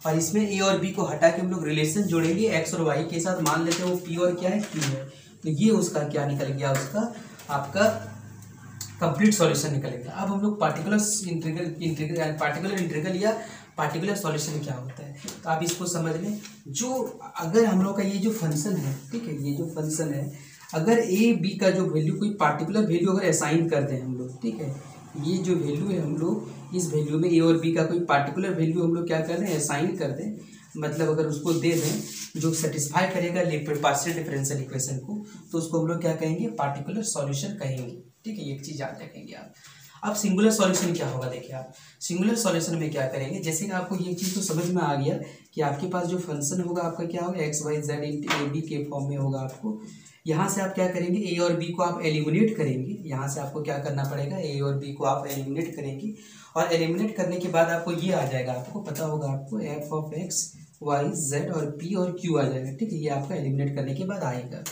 और इसमें ए और बी को हटा के हम लोग रिलेशन जोड़ेंगे एक्स और वाई के साथ। मान लेते हैं वो पी और क्या है क्यू है, तो ये उसका क्या निकल गया, उसका आपका कंप्लीट सॉल्यूशन निकलेगा। अब हम लोग पार्टिकुलर इंटीग्रल या पार्टिकुलर सॉल्यूशन क्या होता है, तो आप इसको समझ लें। जो अगर हम लोग का ये जो फंक्शन है, ठीक है, ये जो फंक्शन है अगर ए बी का जो वैल्यू कोई पार्टिकुलर वैल्यू अगर असाइन कर दें हम लोग, ठीक है, ये जो वैल्यू है हम लोग इस वैल्यू में ए और बी का कोई पार्टिकुलर वैल्यू हम लोग क्या कर दें असाइन कर दें, मतलब अगर उसको दे दें जो सेटिस्फाई करेगा पार्शियल डिफरेंशियल इक्वेशन को, तो उसको हम लोग क्या कहेंगे पार्टिकुलर सॉल्यूशन कहेंगे, ठीक है। एक चीज़ याद रखेंगे आप। अब सिंगुलर सॉल्यूशन क्या होगा, देखिए आप सिंगुलर सॉल्यूशन में क्या करेंगे, जैसे कि आपको ये चीज़ तो समझ में आ गया कि आपके पास जो फंक्शन होगा आपका क्या होगा X Y Z A B के फॉर्म में होगा। आपको यहाँ से आप क्या करेंगे ए और बी को आप एलिमिनेट करेंगे, यहाँ से आपको क्या करना पड़ेगा ए और बी को आप एलिमिनेट करेंगे और एलिमिनेट करने के बाद आपको ये आ जाएगा, आपको पता होगा आपको F of X Y Z और पी और क्यू आ जाएगा, ठीक है, ये आपका एलिमिनेट करने के बाद आएगा।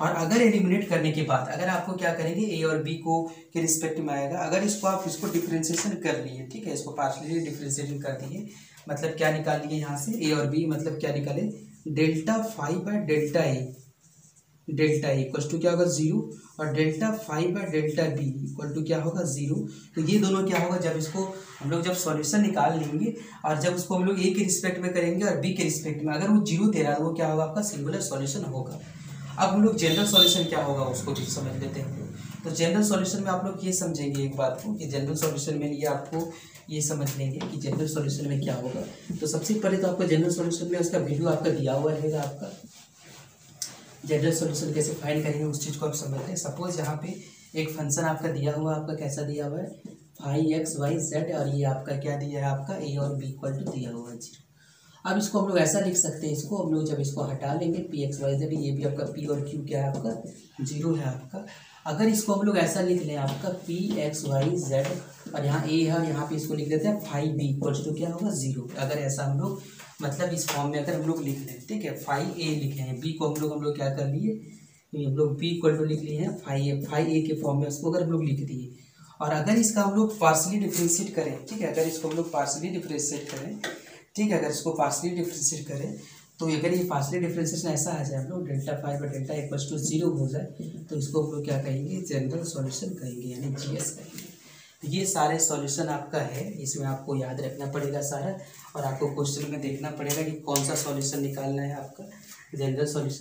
और अगर एलिमिनेट करने के बाद अगर आपको क्या करेंगे ए और बी को के रिस्पेक्ट में आएगा, अगर इसको आप इसको डिफ्रेंसिएशन कर लिए, ठीक है, इसको पार्शियली डिफ्रेंसिएशन कर दिए, मतलब क्या निकाल लिए यहाँ से ए और बी, मतलब क्या निकाले delta phi by delta A equal to क्या होगा 0 और delta phi by delta B equal to क्या होगा 0। तो ये दोनों क्या होगा, जब इसको हम लोग जब सॉल्यूशन निकाल लेंगे और जब उसको हम लोग ए के रिस्पेक्ट में करेंगे और बी के रिस्पेक्ट में, अगर वो 0 दे रहा है वो क्या होगा आपका सिंगुलर सॉल्यूशन होगा। अब हम लोग जनरल सॉल्यूशन क्या होगा उसको भी समझ लेते हैं। तो जनरल सॉल्यूशन में आप लोग ये समझेंगे एक बात को कि जनरल सॉल्यूशन में ये आपको ये समझ लेंगे कि जनरल सॉल्यूशन में क्या होगा। तो सबसे पहले तो आपका जनरल सॉल्यूशन में उसका वीडियो आपका दिया हुआ रहेगा, आपका जनरल सॉल्यूशन कैसे फाइंड करेंगे उस चीज़ को आप समझते हैं। सपोज यहाँ पे एक फंक्शन आपका दिया हुआ, आपका कैसा दिया हुआ है 5x, y, z और ये आपका क्या दिया है आपका a और b इक्वल टू दिया हुआ है 0। अब इसको हम लोग ऐसा लिख सकते हैं, इसको हम लोग जब इसको हटा लेंगे px, y, z, ये भी आपका p और q क्या है आपका 0 है आपका। अगर इसको हम लोग ऐसा लिख लें आपका px, y, z और यहाँ a है और यहाँ पे इसको लिख देते हैं 5b इक्वल टू क्या होगा 0। अगर ऐसा हम लोग मतलब इस फॉर्म में अगर हम लोग लिख लें, ठीक है, 5a लिखे हैं, b को हम लोग क्या कर लिए, हम लोग b इक्वल टू लिख लिए हैं 5a के फॉर्म में, उसको अगर हम लोग लिख दिए और अगर इसका हम लोग पार्शली डिफ्रेंशिएट करें, ठीक है, अगर इसको हम लोग पार्शली डिफ्रेंशिएट करें, ठीक है, अगर इसको पार्शली डिफ्रेंशिएट करें तो अगर ये पार्शली डिफ्रेंशिएशन ऐसा आ जाए हम लोग डेल्टा फाइव और डेल्टा इक्वल टू 0 हो जाए तो इसको हम लोग क्या कहेंगे जनरल सॉल्यूशन कहेंगे, यानी जीएस कहेंगे। तो ये सारे सॉल्यूशन आपका है, इसमें आपको याद रखना पड़ेगा सारा और आपको क्वेश्चन में देखना पड़ेगा कि कौन सा सॉल्यूशन निकालना है आपका जनरल सॉल्यूशन।